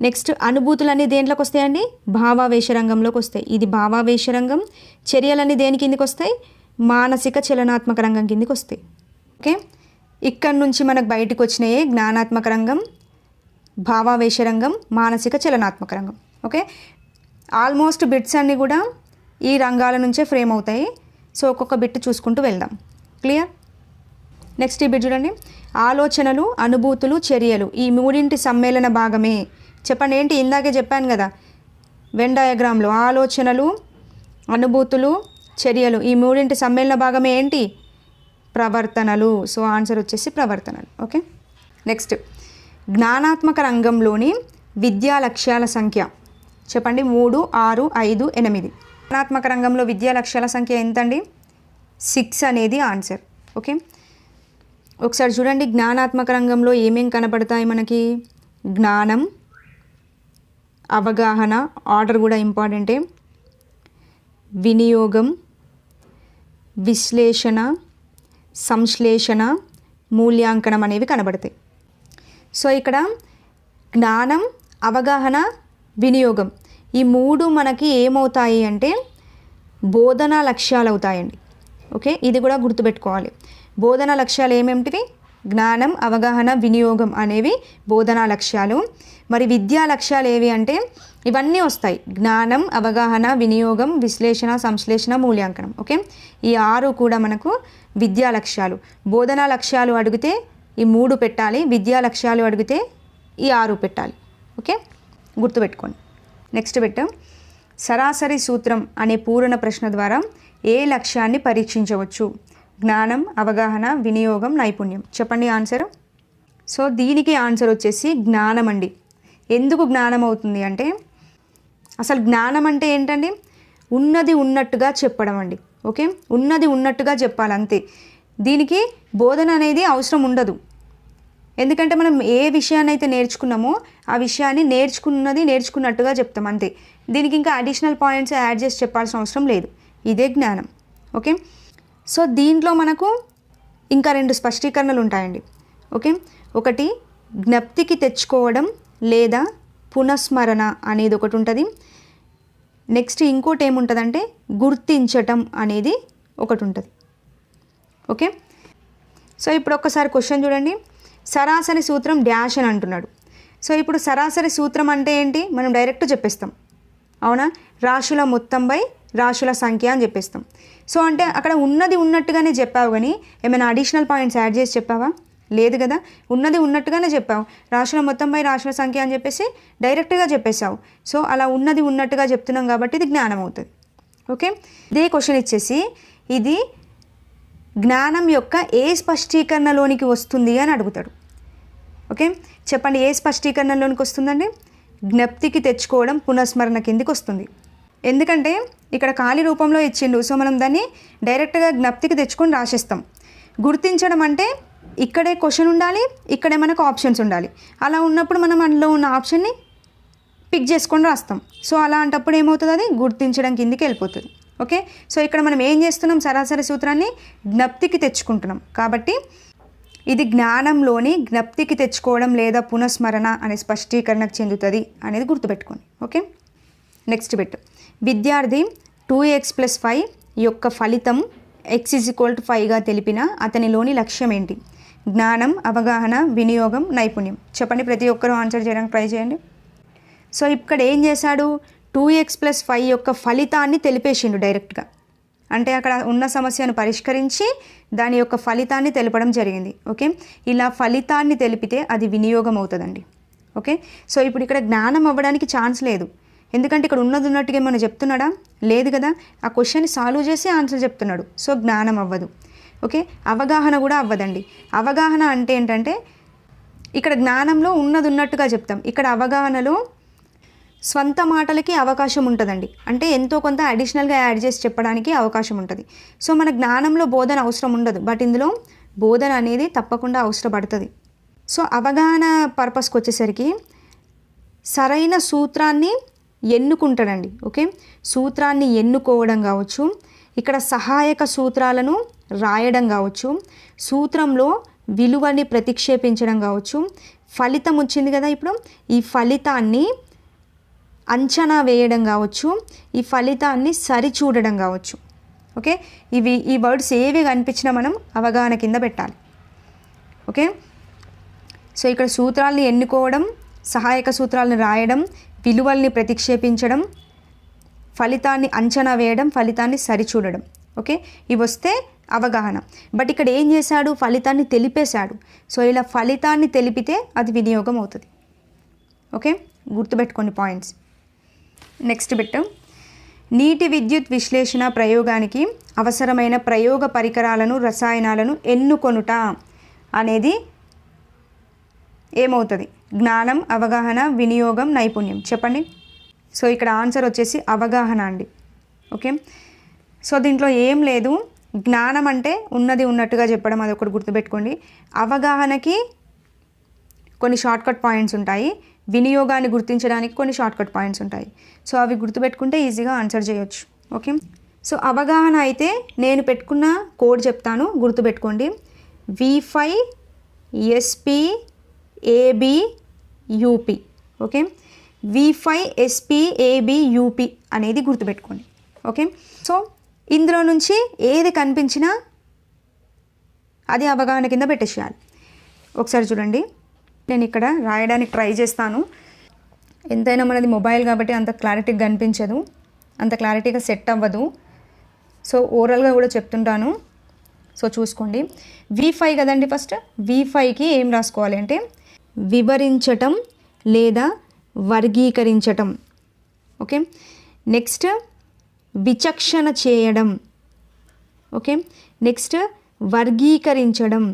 నెక్స్ట్ అనుభూతులన్నీ దేంట్లోకి వస్తాయండి? భావావేశ రంగంలోకి వస్తాయి. ఇది భావావేశ రంగం. చర్యలన్నీ దేని కిందికి వస్తాయి? మానసిక చలనాత్మక రంగం కిందికి వస్తాయి. ఓకే, ఇక్కడ నుంచి మనకు బయటకు వచ్చినాయే జ్ఞానాత్మక రంగం, భావావేశ రంగం, మానసిక చలనాత్మక రంగం. ఓకే, ఆల్మోస్ట్ బిట్స్ అన్నీ కూడా ఈ రంగాల నుంచే ఫ్రేమ్ అవుతాయి. సో ఒక్కొక్క బిట్ చూసుకుంటూ వెళ్దాం. క్లియర్? నెక్స్ట్ ఈ బిట్ చూడండి. ఆలోచనలు, అనుభూతులు, చర్యలు ఈ 3 సమ్మేళన భాగమే. చెప్పండి ఏంటి? ఇందాకే చెప్పాను కదా వెన్ డయాగ్రామ్లో ఆలోచనలు, అనుభూతులు, చర్యలు ఈ 3 సమ్మేళన భాగమే ఏంటి? ప్రవర్తనలు. సో ఆన్సర్ వచ్చేసి ప్రవర్తనలు. ఓకే, నెక్స్ట్ జ్ఞానాత్మక రంగంలోని విద్యా లక్ష్యాల సంఖ్య చెప్పండి. 3, 6, 5, 8. జ్ఞానాత్మక రంగంలో విద్యా లక్ష్యాల సంఖ్య ఎంతండి? 6 అనేది ఆన్సర్. ఓకే, ఒకసారి చూడండి జ్ఞానాత్మక రంగంలో ఏమేం కనపడతాయి మనకి? జ్ఞానం, అవగాహన, ఆర్డర్ కూడా ఇంపార్టెంటే, వినియోగం, విశ్లేషణ, సంశ్లేషణ, మూల్యాంకనం అనేవి కనబడతాయి. సో ఇక్కడ జ్ఞానం, అవగాహన, వినియోగం ఈ 3 మనకి ఏమవుతాయి అంటే బోధనా లక్ష్యాలు అవుతాయండి. ఓకే, ఇది కూడా గుర్తుపెట్టుకోవాలి. బోధనా లక్ష్యాలు ఏమేమిటివి? జ్ఞానం, అవగాహన, వినియోగం అనేవి బోధనా లక్ష్యాలు. మరి విద్యా లక్ష్యాలు ఏవి అంటే ఇవన్నీ వస్తాయి. జ్ఞానం, అవగాహన, వినియోగం, విశ్లేషణ, సంశ్లేషణ, మూల్యాంకనం. ఓకే, ఈ 6 కూడా మనకు విద్యా లక్ష్యాలు. బోధనా లక్ష్యాలు అడిగితే ఈ 3 పెట్టాలి, విద్యా లక్ష్యాలు అడిగితే ఈ 6 పెట్టాలి. ఓకే, గుర్తుపెట్టుకోండి. నెక్స్ట్ పెట్టాం. సరాసరి సూత్రం అనే పూరణ ప్రశ్న ద్వారా ఏ లక్ష్యాన్ని పరీక్షించవచ్చు? జ్ఞానం, అవగాహన, వినియోగం, నైపుణ్యం. చెప్పండి ఆన్సర్. సో దీనికి ఆన్సర్ వచ్చేసి జ్ఞానం అండి. ఎందుకు జ్ఞానం అవుతుంది అంటే అసలు జ్ఞానం అంటే ఏంటండి? ఉన్నది ఉన్నట్టుగా చెప్పడం అండి. ఓకే, ఉన్నది ఉన్నట్టుగా చెప్పాలి అంతే. దీనికి బోధన అనేది అవసరం ఉండదు. ఎందుకంటే మనం ఏ విషయాన్ని అయితే నేర్చుకున్నామో ఆ విషయాన్ని నేర్చుకున్నట్టుగా చెప్తాం అంతే. దీనికి ఇంకా అడిషనల్ పాయింట్స్ యాడ్ చేసి చెప్పాల్సిన అవసరం లేదు. ఇదే జ్ఞానం. ఓకే, సో దీంట్లో మనకు ఇంకా 2 స్పష్టీకరణలు ఉంటాయండి. ఓకే, ఒకటి జ్ఞప్తికి తెచ్చుకోవడం లేదా పునఃస్మరణ అనేది ఒకటి ఉంటుంది. నెక్స్ట్ ఇంకోటి ఏముంటుందంటే గుర్తించటం అనేది ఒకటి ఉంటుంది. ఓకే, సో ఇప్పుడు ఒక్కసారి క్వశ్చన్ చూడండి. సరాసరి సూత్రం డాష్ అని అంటున్నాడు. సో ఇప్పుడు సరాసరి సూత్రం అంటే ఏంటి? మనం డైరెక్ట్ చెప్పేస్తాం, అవునా? రాశుల మొత్తం బై రాశుల సంఖ్య అని చెప్పేస్తాం. సో అంటే అక్కడ ఉన్నది ఉన్నట్టుగానే చెప్పావు, కానీ ఏమైనా అడిషనల్ పాయింట్స్ యాడ్ చేసి చెప్పావా? లేదు కదా, ఉన్నది ఉన్నట్టుగానే చెప్పావు. రాశుల మొత్తం బై రాశుల సంఖ్య అని చెప్పేసి డైరెక్ట్గా చెప్పేసావు. సో అలా ఉన్నది ఉన్నట్టుగా చెప్తున్నాం కాబట్టి ఇది జ్ఞానం అవుతుంది. ఓకే, ఇదే క్వశ్చన్ ఇచ్చేసి ఇది జ్ఞానం యొక్క ఏ స్పష్టీకరణలోనికి వస్తుంది అని అడుగుతాడు. ఓకే, చెప్పండి ఏ స్పష్టీకరణలోనికి వస్తుందండి? జ్ఞప్తికి తెచ్చుకోవడం పునఃస్మరణ కిందికి వస్తుంది. ఎందుకంటే ఇక్కడ ఖాళీ రూపంలో ఇచ్చిండు, సో మనం దాన్ని డైరెక్ట్గా జ్ఞప్తికి తెచ్చుకొని రాసేస్తాం. గుర్తించడం అంటే ఇక్కడే క్వశ్చన్ ఉండాలి, ఇక్కడే మనకు ఆప్షన్స్ ఉండాలి. అలా ఉన్నప్పుడు మనం అందులో ఉన్న ఆప్షన్ని పిక్ చేసుకొని రాస్తాం. సో అలాంటప్పుడు ఏమవుతుంది, అది గుర్తించడం కిందికి వెళ్ళిపోతుంది. ఓకే, సో ఇక్కడ మనం ఏం చేస్తున్నాం, సరాసరి సూత్రాన్ని జ్ఞప్తికి తెచ్చుకుంటున్నాం. కాబట్టి ఇది జ్ఞానంలోని జ్ఞప్తికి తెచ్చుకోవడం లేదా పునఃస్మరణ అనే స్పష్టీకరణకు చెందుతుంది అనేది గుర్తుపెట్టుకోండి. Okay, next bit. విద్యార్థి 2x+5 యొక్క ఫలితం x = 5గా తెలిపిన అతనిలోని లక్ష్యం ఏంటి? జ్ఞానం, అవగాహన, వినియోగం, నైపుణ్యం. చెప్పండి, ప్రతి ఒక్కరూ ఆన్సర్ చేయడానికి ట్రై చేయండి. సో ఇక్కడ ఏం చేశాడు, 2x+5 యొక్క ఫలితాన్ని తెలిపేసిండు డైరెక్ట్గా. అంటే అక్కడ ఉన్న సమస్యను పరిష్కరించి దాని యొక్క ఫలితాన్ని తెలపడం జరిగింది. ఓకే, ఇలా ఫలితాన్ని తెలిపితే అది వినియోగం అవుతుందండి. ఓకే, సో ఇప్పుడు ఇక్కడ జ్ఞానం అవ్వడానికి ఛాన్స్ లేదు. ఎందుకంటే ఇక్కడ ఉన్నది ఉన్నట్టుగా ఏమైనా చెప్తున్నాడా? లేదు కదా, ఆ క్వశ్చన్ని సాల్వ్ చేసి ఆన్సర్ చెప్తున్నాడు. సో జ్ఞానం అవ్వదు. ఓకే, అవగాహన కూడా అవ్వదండి. అవగాహన అంటే ఏంటంటే ఇక్కడ జ్ఞానంలో ఉన్నది ఉన్నట్టుగా చెప్తాం, ఇక్కడ అవగాహనలో స్వంత మాటలకి అవకాశం ఉంటుందండి. అంటే ఎంతో కొంత అడిషనల్గా యాడ్ చేసి చెప్పడానికి అవకాశం ఉంటుంది. సో మన జ్ఞానంలో బోధన అవసరం ఉండదు, బట్ ఇందులో బోధన అనేది తప్పకుండా అవసరపడుతుంది. సో అవగాహన పర్పస్కి వచ్చేసరికి సరైన సూత్రాన్ని ఎన్నుకుంటాడండి. ఓకే, సూత్రాన్ని ఎన్నుకోవడం కావచ్చు, ఇక్కడ సహాయక సూత్రాలను రాయడం కావచ్చు, సూత్రంలో విలువని ప్రతిక్షేపించడం కావచ్చు, ఫలితం వచ్చింది కదా ఇప్పుడు, ఈ ఫలితాన్ని అంచనా వేయడం కావచ్చు, ఈ ఫలితాన్ని సరిచూడడం కావచ్చు. ఓకే, ఈ వర్డ్స్ ఏవి కనిపించినా మనం అవగాహన కింద పెట్టాలి. ఓకే, సో ఇక్కడ సూత్రాలని ఎన్నుకోవడం, సహాయక సూత్రాలను రాయడం, విలువల్ని ప్రతిక్షేపించడం, ఫలితాన్ని అంచనా వేయడం, ఫలితాన్ని సరిచూడడం. ఓకే, ఇవి వస్తే అవగాహన. బట్ ఇక్కడ ఏం చేశాడు, ఫలితాన్ని తెలిపేశాడు. సో ఇలా ఫలితాన్ని తెలిపితే అది వినియోగం అవుతుంది. ఓకే, గుర్తుపెట్టుకోండి పాయింట్స్. Next bit. నీటి విద్యుత్ విశ్లేషణ ప్రయోగానికి అవసరమైన ప్రయోగ పరికరాలను, రసాయనాలను ఎన్నుకొనుట అనేది ఏమవుతుంది? జ్ఞానం, అవగాహన, వినియోగం, నైపుణ్యం. చెప్పండి. సో ఇక్కడ ఆన్సర్ వచ్చేసి అవగాహన అండి. ఓకే, సో దీంట్లో ఏం లేదు, జ్ఞానం అంటే ఉన్నది ఉన్నట్టుగా చెప్పడం, అది ఒకటి గుర్తుపెట్టుకోండి. అవగాహనకి కొన్ని షార్ట్కట్ పాయింట్స్ ఉంటాయి, వినియోగాన్ని గుర్తించడానికి కొన్ని షార్ట్కట్ పాయింట్స్ ఉంటాయి. సో అవి గుర్తుపెట్టుకుంటే ఈజీగా ఆన్సర్ చేయొచ్చు. ఓకే, సో అవగాహన అయితే నేను పెట్టుకున్న కోడ్ చెప్తాను, గుర్తుపెట్టుకోండి. V5SPABUP. ఓకే, V5SPABUP అనేది గుర్తుపెట్టుకోండి. ఓకే, సో ఇందులో నుంచి ఏది కనిపించినా అది అవగాహన కింద పెట్టేసేయాలి. ఒకసారి చూడండి, నేను ఇక్కడ రాయడానికి ట్రై చేస్తాను. ఎంతైనా మనది మొబైల్ కాబట్టి అంత క్లారిటీగా కనిపించదు, అంత క్లారిటీగా సెట్ అవ్వదు. సో ఓరల్గా కూడా చెప్తుంటాను, సో చూసుకోండి. V5 కదండి, ఫస్ట్ V5కి ఏం రాసుకోవాలి అంటే వివరించటం లేదా వర్గీకరించటం. ఓకే, నెక్స్ట్ విచక్షణ చేయడం. ఓకే, నెక్స్ట్ వర్గీకరించడం,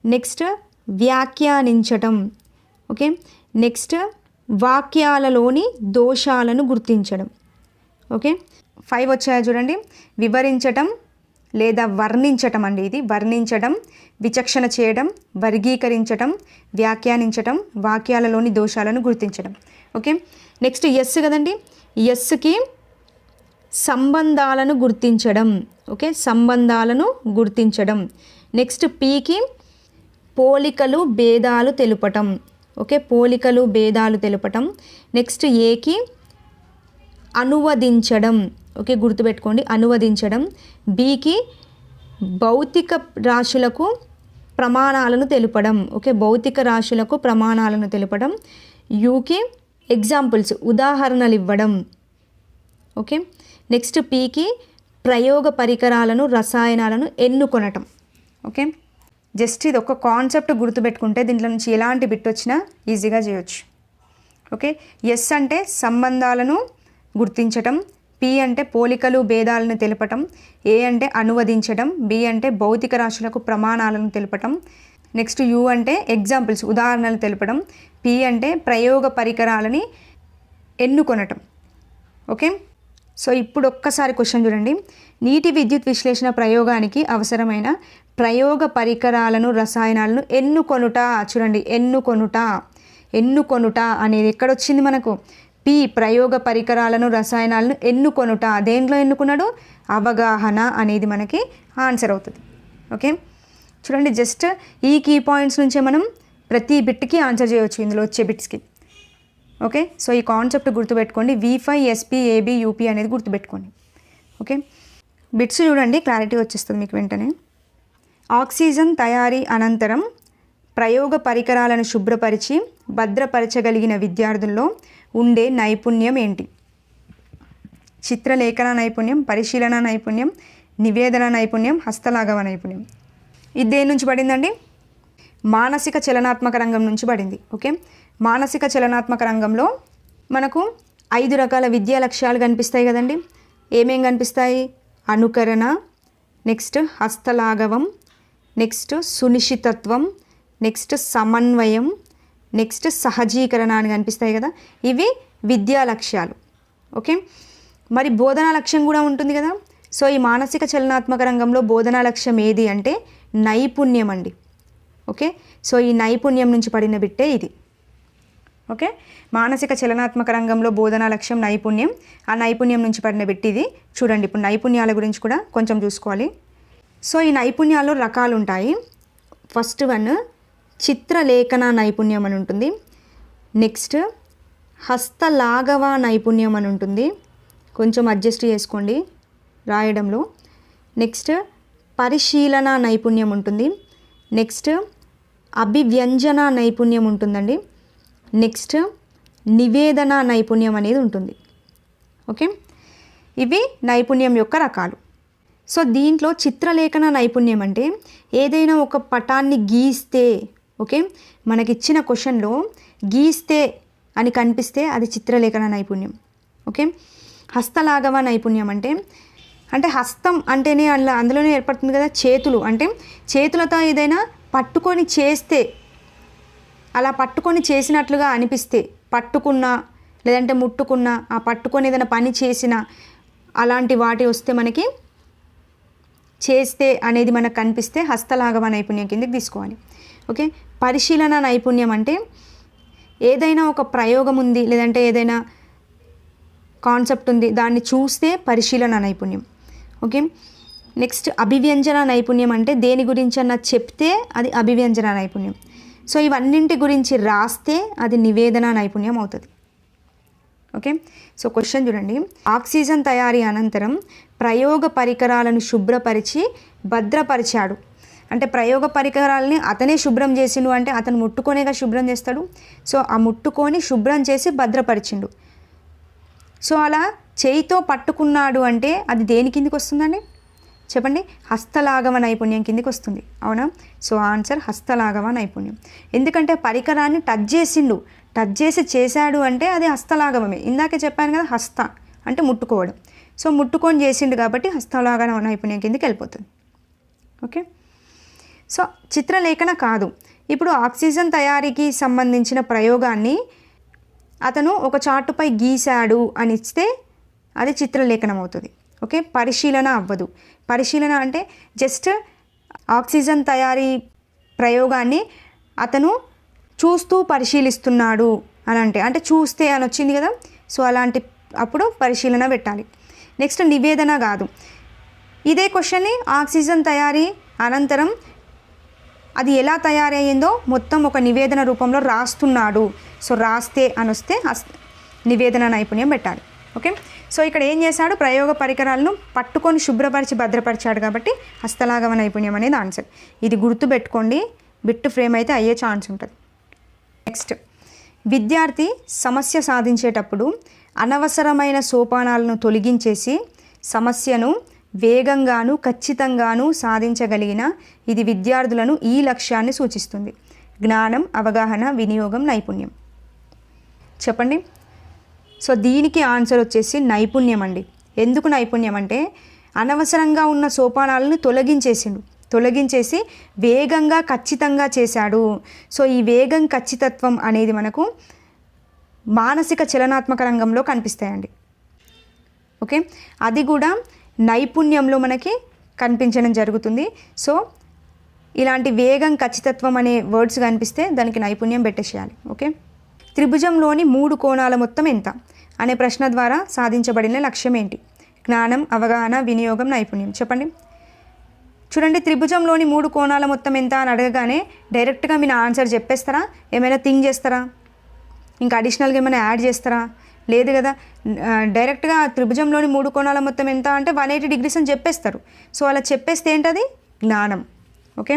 నెక్స్ట్ వ్యాఖ్యానించటం. ఓకే, నెక్స్ట్ వాక్యాలలోని దోషాలను గుర్తించడం. ఓకే, 5 వచ్చాయా చూడండి. వివరించటం లేదా వర్ణించటం అండి, ఇది వర్ణించడం, విచక్షణ చేయడం, వర్గీకరించటం, వ్యాఖ్యానించటం, వాక్యాలలోని దోషాలను గుర్తించడం. ఓకే, నెక్స్ట్ ఎస్ కదండి, ఎస్కి సంబంధాలను గుర్తించడం. ఓకే, సంబంధాలను గుర్తించడం. నెక్స్ట్ పీకి పోలికలు భేదాలు తెలుపటం. ఓకే, పోలికలు భేదాలు తెలుపటం. నెక్స్ట్ ఏకి అనువదించడం. ఓకే, గుర్తుపెట్టుకోండి, అనువదించడం. బికి భౌతిక రాశులకు ప్రమాణాలను తెలుపడం. ఓకే, భౌతిక రాశులకు ప్రమాణాలను తెలుపడం. యూకి ఎగ్జాంపుల్స్, ఉదాహరణలు ఇవ్వడం. ఓకే, నెక్స్ట్ పీకి ప్రయోగ పరికరాలను, రసాయనాలను ఎన్నుకొనటం. ఓకే, జస్ట్ ఇది ఒక కాన్సెప్ట్ గుర్తుపెట్టుకుంటే దీంట్లో నుంచి ఎలాంటి బిట్ వచ్చినా ఈజీగా చేయొచ్చు. ఓకే, ఎస్ అంటే సంబంధాలను గుర్తించటం, పి అంటే పోలికలు భేదాలను తెలపటం, ఏ అంటే అనువదించడం, బి అంటే భౌతిక రాశులకు ప్రమాణాలను తెలపటం, నెక్స్ట్ యు అంటే ఎగ్జాంపుల్స్ ఉదాహరణలు తెలపడం, పి అంటే ప్రయోగ పరికరాలని ఎన్నుకొనటం. ఓకే, సో ఇప్పుడు ఒక్కసారి క్వశ్చన్ చూడండి. నీటి విద్యుత్ విశ్లేషణ ప్రయోగానికి అవసరమైన ప్రయోగ పరికరాలను రసాయనాలను ఎన్నుకొనుట. చూడండి, ఎన్నుకొనుట అనేది ఎక్కడొచ్చింది మనకు? పి ప్రయోగ పరికరాలను రసాయనాలను ఎన్నుకొనుట. దేంట్లో ఎన్నుకున్నాడు? అవగాహన అనేది మనకి ఆన్సర్ అవుతుంది. ఓకే, చూడండి జస్ట్ ఈ కీ పాయింట్స్ నుంచే మనం ప్రతి బిట్కి ఆన్సర్ చేయవచ్చు ఇందులో వచ్చే బిట్స్కి. ఓకే, సో ఈ కాన్సెప్ట్ గుర్తుపెట్టుకోండి. V5 SP AB UP అనేది గుర్తుపెట్టుకోండి. ఓకే, బిట్స్ చూడండి, క్లారిటీ వచ్చేస్తుంది మీకు వెంటనే. ఆక్సిజన్ తయారీ అనంతరం ప్రయోగ పరికరాలను శుభ్రపరిచి భద్రపరచగలిగిన విద్యార్థుల్లో ఉండే నైపుణ్యం ఏంటి? చిత్రలేఖన నైపుణ్యం, పరిశీలన నైపుణ్యం, నివేదన నైపుణ్యం, హస్తలాఘవ నైపుణ్యం. ఇది దేని నుంచి పడిందండి? మానసిక చలనాత్మక రంగం నుంచి పడింది. ఓకే, మానసిక చలనాత్మక రంగంలో మనకు 5 రకాల విద్యా లక్ష్యాలు కనిపిస్తాయి కదండి. ఏమేం కనిపిస్తాయి? అనుకరణ, నెక్స్ట్ హస్తలాఘవం, నెక్స్ట్ సునిశ్చితత్వం, నెక్స్ట్ సమన్వయం, నెక్స్ట్ సహజీకరణ అని కనిపిస్తాయి కదా. ఇవి విద్యా లక్ష్యాలు. ఓకే, మరి బోధనా లక్ష్యం కూడా ఉంటుంది కదా. సో ఈ మానసిక చలనాత్మక రంగంలో బోధనా లక్ష్యం ఏది అంటే నైపుణ్యం అండి. ఓకే, సో ఈ నైపుణ్యం నుంచి పడిన బిట్టే ఇది. ఓకే, మానసిక చలనాత్మక రంగంలో బోధనా లక్ష్యం నైపుణ్యం, ఆ నైపుణ్యం నుంచి పడిన బిట్ ఇది. చూడండి, ఇప్పుడు నైపుణ్యాల గురించి కూడా కొంచెం చూసుకోవాలి. సో ఈ నైపుణ్యాల్లో రకాలు ఉంటాయి. ఫస్ట్ వన్ చిత్రలేఖన నైపుణ్యం అని ఉంటుంది. నెక్స్ట్ హస్తలాఘవ నైపుణ్యం అని ఉంటుంది. కొంచెం అడ్జస్ట్ చేసుకోండి రాయడంలో. నెక్స్ట్ పరిశీలన నైపుణ్యం ఉంటుంది. నెక్స్ట్ అభివ్యంజన నైపుణ్యం ఉంటుందండి. నెక్స్ట్ నివేదన నైపుణ్యం అనేది ఉంటుంది. ఓకే, ఇవి నైపుణ్యం యొక్క రకాలు. సో దీంట్లో చిత్రలేఖన నైపుణ్యం అంటే ఏదైనా ఒక పటాన్ని గీస్తే, ఓకే, మనకిచ్చిన క్వశ్చన్లో గీస్తే అని కనిపిస్తే అది చిత్రలేఖన నైపుణ్యం. ఓకే, హస్తలాఘవ నైపుణ్యం అంటే హస్తం అంటేనే అందులోనే ఏర్పడుతుంది కదా చేతులు. అంటే చేతులతో ఏదైనా పట్టుకొని చేస్తే, అలా పట్టుకొని చేసినట్లుగా అనిపిస్తే, పట్టుకున్నా లేదంటే ముట్టుకున్నా, ఆ పట్టుకొని ఏదైనా పని చేసినా అలాంటి వాటి వస్తే మనకి చేస్తే అనేది మనకు కనిపిస్తే హస్తలాఘవ నైపుణ్యం కిందకి తీసుకోవాలి. ఓకే, పరిశీలన నైపుణ్యం అంటే ఏదైనా ఒక ప్రయోగం ఉంది లేదంటే ఏదైనా కాన్సెప్ట్ ఉంది, దాన్ని చూస్తే పరిశీలన నైపుణ్యం. ఓకే, నెక్స్ట్ అభివ్యంజన నైపుణ్యం అంటే దేని గురించి అన్నా చెప్తే అది అభివ్యంజన నైపుణ్యం. సో ఇవన్నింటి గురించి రాస్తే అది నివేదన నైపుణ్యం అవుతుంది. ఓకే, సో క్వశ్చన్ చూడండి. ఆక్సిజన్ తయారీ అనంతరం ప్రయోగ పరికరాలను శుభ్రపరిచి భద్రపరిచాడు. అంటే ప్రయోగ పరికరాలని అతనే శుభ్రం చేసిండు అంటే అతను ముట్టుకొనేగా శుభ్రం చేస్తాడు. సో ఆ ముట్టుకొని శుభ్రం చేసి భద్రపరిచిండు. సో అలా చేయితో పట్టుకున్నాడు అంటే అది దేని కిందికి వస్తుందండి చెప్పండి? హస్తలాఘవ నైపుణ్యం కిందికి వస్తుంది. అవునా? సో ఆన్సర్ హస్తలాఘవ నైపుణ్యం. ఎందుకంటే పరికరాన్ని టచ్ చేసి చేశాడు అంటే అది హస్తలాఘవమే. ఇందాకే చెప్పాను కదా, హస్త అంటే ముట్టుకోవడం. సో ముట్టుకొని చేసిండు కాబట్టి హస్తలాఘవ నైపుణ్యం కిందికి వెళ్ళిపోతుంది. ఓకే, సో చిత్రలేఖన కాదు. ఇప్పుడు ఆక్సిజన్ తయారీకి సంబంధించిన ప్రయోగాన్ని అతను ఒక చార్టుపై గీశాడు అని ఇస్తే అది చిత్రలేఖనం అవుతుంది. ఓకే, పరిశీలన అవ్వదు. పరిశీలన అంటే జస్ట్ ఆక్సిజన్ తయారీ ప్రయోగాన్ని అతను చూస్తూ పరిశీలిస్తున్నాడు అని అంటే చూస్తే అని వచ్చింది కదా. సో అలాంటి అప్పుడు పరిశీలన పెట్టాలి. నెక్స్ట్ నివేదన కాదు. ఇదే క్వశ్చన్ని ఆక్సిజన్ తయారీ అనంతరం అది ఎలా తయారయ్యిందో మొత్తం ఒక నివేదన రూపంలో రాస్తున్నాడు. సో రాస్తే అని వస్తే నివేదన నైపుణ్యం పెట్టాలి. ఓకే, సో ఇక్కడ ఏం చేశాడు? ప్రయోగ పరికరాలను పట్టుకొని శుభ్రపరిచి భద్రపరిచాడు కాబట్టి హస్తలాఘవ నైపుణ్యం అనేది ఆన్సర్. ఇది గుర్తుపెట్టుకోండి, బిట్ ఫ్రేమ్ అయితే అయ్యే ఛాన్స్ ఉంటుంది. నెక్స్ట్, విద్యార్థి సమస్య సాధించేటప్పుడు అనవసరమైన సోపానాలను తొలగించేసి సమస్యను వేగంగాను ఖచ్చితంగాను సాధించగలిగిన ఇది విద్యార్థులను ఈ లక్ష్యాన్ని సూచిస్తుంది. జ్ఞానం, అవగాహన, వినియోగం, నైపుణ్యం. చెప్పండి. సో దీనికి ఆన్సర్ వచ్చేసి నైపుణ్యం అండి. ఎందుకు నైపుణ్యం అంటే అనవసరంగా ఉన్న సోపానాలను తొలగించేసిండు. తొలగించేసి వేగంగా ఖచ్చితంగా చేశాడు. సో ఈ వేగం ఖచ్చితత్వం అనేది మనకు మానసిక చలనాత్మక రంగంలో కనిపిస్తాయండి. ఓకే, అది కూడా నైపుణ్యంలో మనకి కనిపించడం జరుగుతుంది. సో ఇలాంటి వేగం ఖచ్చితత్వం అనే వర్డ్స్ కనిపిస్తే దానికి నైపుణ్యం పెట్టేసేయాలి. ఓకే, త్రిభుజంలోని 3 కోణాల మొత్తం ఎంత అనే ప్రశ్న ద్వారా సాధించబడిన లక్ష్యం ఏంటి? జ్ఞానం, అవగాహన, వినియోగం, నైపుణ్యం. చెప్పండి. చూడండి, త్రిభుజంలోని 3 కోణాల మొత్తం ఎంత అని అడగగానే డైరెక్ట్గా మీరు ఆన్సర్ చెప్పేస్తారా? ఏమైనా థింక్ చేస్తారా? ఇంకా అడిషనల్గా ఏమైనా యాడ్ చేస్తారా? లేదు కదా. డైరెక్ట్గా త్రిభుజంలోని 3 కోణాల మొత్తం ఎంత అంటే 180 degrees అని చెప్పేస్తారు. సో అలా చెప్పేస్తే ఏంటది? జ్ఞానం. ఓకే,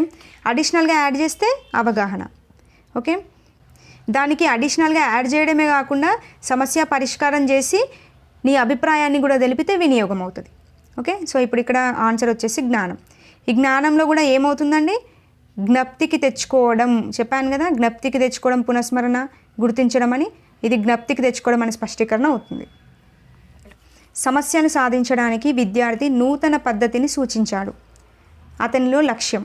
అడిషనల్గా యాడ్ చేస్తే అవగాహన. ఓకే, దానికి అడిషనల్గా యాడ్ చేయడమే కాకుండా సమస్య పరిష్కారం చేసి నీ అభిప్రాయాన్ని కూడా తెలిపితే వినియోగం అవుతుంది. ఓకే, సో ఇప్పుడు ఇక్కడ ఆన్సర్ వచ్చేసి జ్ఞానం. ఈ జ్ఞానంలో కూడా ఏమవుతుందండి? జ్ఞప్తికి తెచ్చుకోవడం. చెప్పాను కదా, జ్ఞప్తికి తెచ్చుకోవడం, పునఃస్మరణ, గుర్తించడం అని. ఇది జ్ఞప్తికి తెచ్చుకోవడం అనే స్పష్టీకరణ అవుతుంది. సమస్యను సాధించడానికి విద్యార్థి నూతన పద్ధతిని సూచించాడు. అతనిలో లక్ష్యం.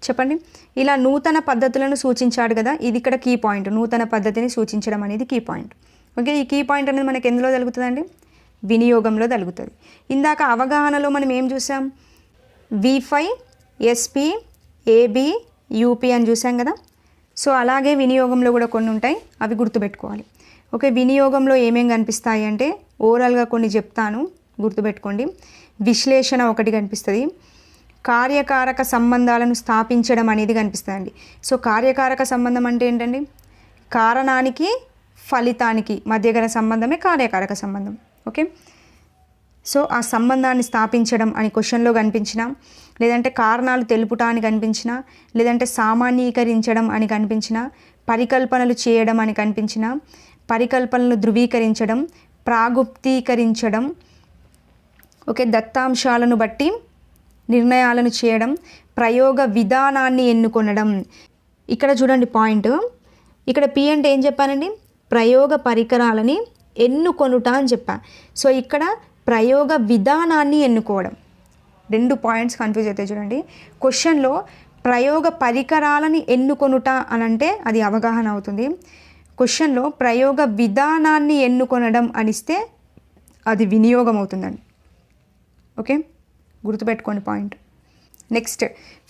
చెప్పండి. ఇలా నూతన పద్ధతులను సూచించాడు కదా, ఇది ఇక్కడ కీ పాయింట్. నూతన పద్ధతిని సూచించడం అనేది కీ పాయింట్. ఓకే, ఈ కీ పాయింట్ అనేది మనకి ఎందులో జరుగుతుందండి? వినియోగంలో జరుగుతుంది. ఇందాక అవగాహనలో మనం ఏం చూసాం? V5, SP, AB, UP అని చూసాం కదా. సో అలాగే వినియోగంలో కూడా కొన్ని ఉంటాయి, అవి గుర్తుపెట్టుకోవాలి. ఓకే, వినియోగంలో ఏమేం కనిపిస్తాయి అంటే ఓవరాల్గా కొన్ని చెప్తాను, గుర్తుపెట్టుకోండి. విశ్లేషణ ఒకటి కనిపిస్తుంది. కార్యకారక సంబంధాలను స్థాపించడం అనేది కనిపిస్తుందండి. సో కార్యకారక సంబంధం అంటే ఏంటండి? కారణానికి ఫలితానికి మధ్య గల సంబంధమే కార్యకారక సంబంధం. ఓకే, సో ఆ సంబంధాన్ని స్థాపించడం అని క్వశ్చన్లో కనిపించిన, లేదంటే కారణాలు తెలుపుట అని కనిపించిన, లేదంటే సామాన్యీకరించడం అని కనిపించిన, పరికల్పనలు చేయడం అని కనిపించిన, పరికల్పనలు ధృవీకరించడం, ప్రాగుప్తీకరించడం, ఓకే, దత్తాంశాలను బట్టి నిర్ణయాలను చేయడం, ప్రయోగ విధానాన్ని ఎన్నుకొనడం. ఇక్కడ చూడండి పాయింట్. ఇక్కడ P అంటే ఏం చెప్పానండి? ప్రయోగ పరికరాలని ఎన్నుకొనుట అని చెప్పా. సో ఇక్కడ ప్రయోగ విధానాన్ని ఎన్నుకోవడం. 2 పాయింట్స్ కన్ఫ్యూజ్ అవుతాయి చూడండి. క్వశ్చన్లో ప్రయోగ పరికరాలని ఎన్నుకొనుట అని అంటే అది అవగాహన అవుతుంది. క్వశ్చన్లో ప్రయోగ విధానాన్ని ఎన్నుకొనడం అనిస్తే అది వినియోగం అవుతుందండి. ఓకే, గుర్తుపెట్టుకోండి పాయింట్. నెక్స్ట్,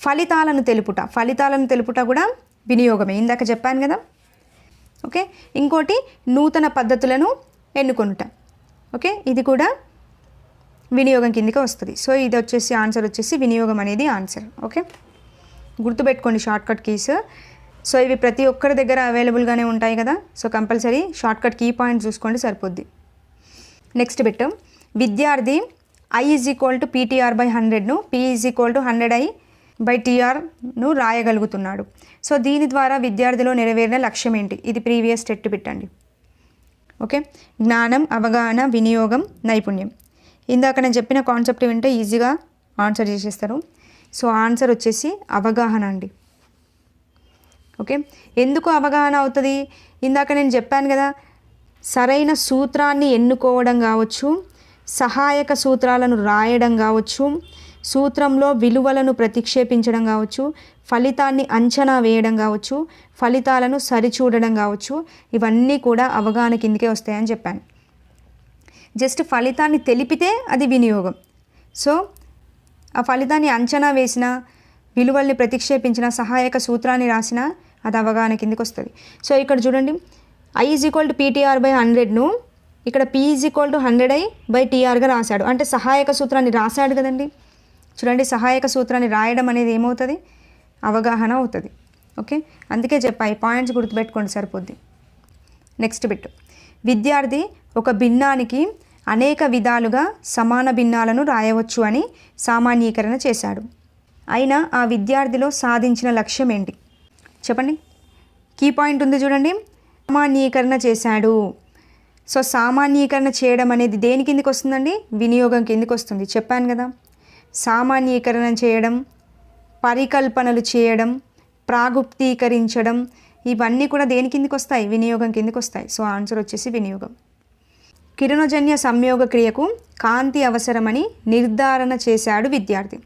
ఫలితాలను తెలుపుట. ఫలితాలను తెలుపుట కూడా వినియోగమే, ఇందాక చెప్పాను కదా. ఓకే, ఇంకోటి నూతన పద్ధతులను ఎన్నుకొనుట. ఓకే, ఇది కూడా వినియోగం కిందకి వస్తుంది. సో ఇది వచ్చేసి ఆన్సర్ వచ్చేసి వినియోగం అనేది ఆన్సర్. ఓకే, గుర్తుపెట్టుకోండి షార్ట్కట్ కీస్. సో ఇవి ప్రతి ఒక్కరి దగ్గర అవైలబుల్గానే ఉంటాయి కదా. So compulsory shortcut key point చూసుకోండి, సరిపోద్ది. నెక్స్ట్ బిట్, విద్యార్థి I = PTR/100ను P = 100I/TRను రాయగలుగుతున్నాడు. సో దీని ద్వారా విద్యార్థిలో నెరవేరిన లక్ష్యం ఏంటి? ఇది ప్రీవియస్ టెట్ బిట్ అండి. ఓకే, జ్ఞానం, అవగాహన, వినియోగం, నైపుణ్యం. ఇందాక నేను చెప్పిన కాన్సెప్ట్ వింటే ఈజీగా ఆన్సర్ చేసేస్తారు. సో ఆన్సర్ వచ్చేసి అవగాహన అండి. ఓకే, ఎందుకు అవగాహన అవుతుంది? ఇందాక నేను చెప్పాను కదా, సరైన సూత్రాన్ని ఎన్నుకోవడం కావచ్చు, సహాయక సూత్రాలను రాయడం కావచ్చు, సూత్రంలో విలువలను ప్రతిక్షేపించడం కావచ్చు, ఫలితాన్ని అంచనా వేయడం కావచ్చు, ఫలితాలను సరిచూడడం కావచ్చు, ఇవన్నీ కూడా అవగాహన కిందకే వస్తాయని చెప్పాను. జస్ట్ ఫలితాన్ని తెలిపితే అది వినియోగం. సో ఆ ఫలితాన్ని అంచనా వేసిన, విలువల్ని ప్రతిక్షేపించిన, సహాయక సూత్రాన్ని రాసిన, అది అవగాహన కిందకి వస్తుంది. సో ఇక్కడ చూడండి, I = PTR/100ను ఇక్కడ P = 100I/TRగా రాశాడు. అంటే సహాయక సూత్రాన్ని రాశాడు కదండి. చూడండి, సహాయక సూత్రాన్ని రాయడం అనేది ఏమవుతుంది? అవగాహన అవుతుంది. ఓకే, అందుకే చెప్పాయి పాయింట్స్ గుర్తుపెట్టుకోండి, సరిపోద్ది. నెక్స్ట్ బిట్, విద్యార్థి ఒక భిన్నానికి అనేక విధాలుగా సమాన భిన్నాలను రాయవచ్చు అని సామాన్యీకరణ చేశాడు. అయినా ఆ విద్యార్థిలో సాధించిన లక్ష్యం ఏంటి? చెప్పండి. కీ పాయింట్ ఉంది చూడండి, సామాన్యీకరణ చేశాడు. సో సామాన్యీకరణ చేయడం అనేది దేని కిందకి వస్తుందండి? వినియోగం కిందకి వస్తుంది. చెప్పాను కదా, సామాన్యీకరణ చేయడం, పరికల్పనలు చేయడం, ప్రాగుప్తీకరించడం, ఇవన్నీ కూడా దేని కిందకి వస్తాయి? వినియోగం కిందకి వస్తాయి. సో ఆన్సర్ వచ్చేసి వినియోగం. కిరణజన్య సంయోగ క్రియకు కాంతి అవసరమని నిర్ధారణ చేశాడు విద్యార్థి.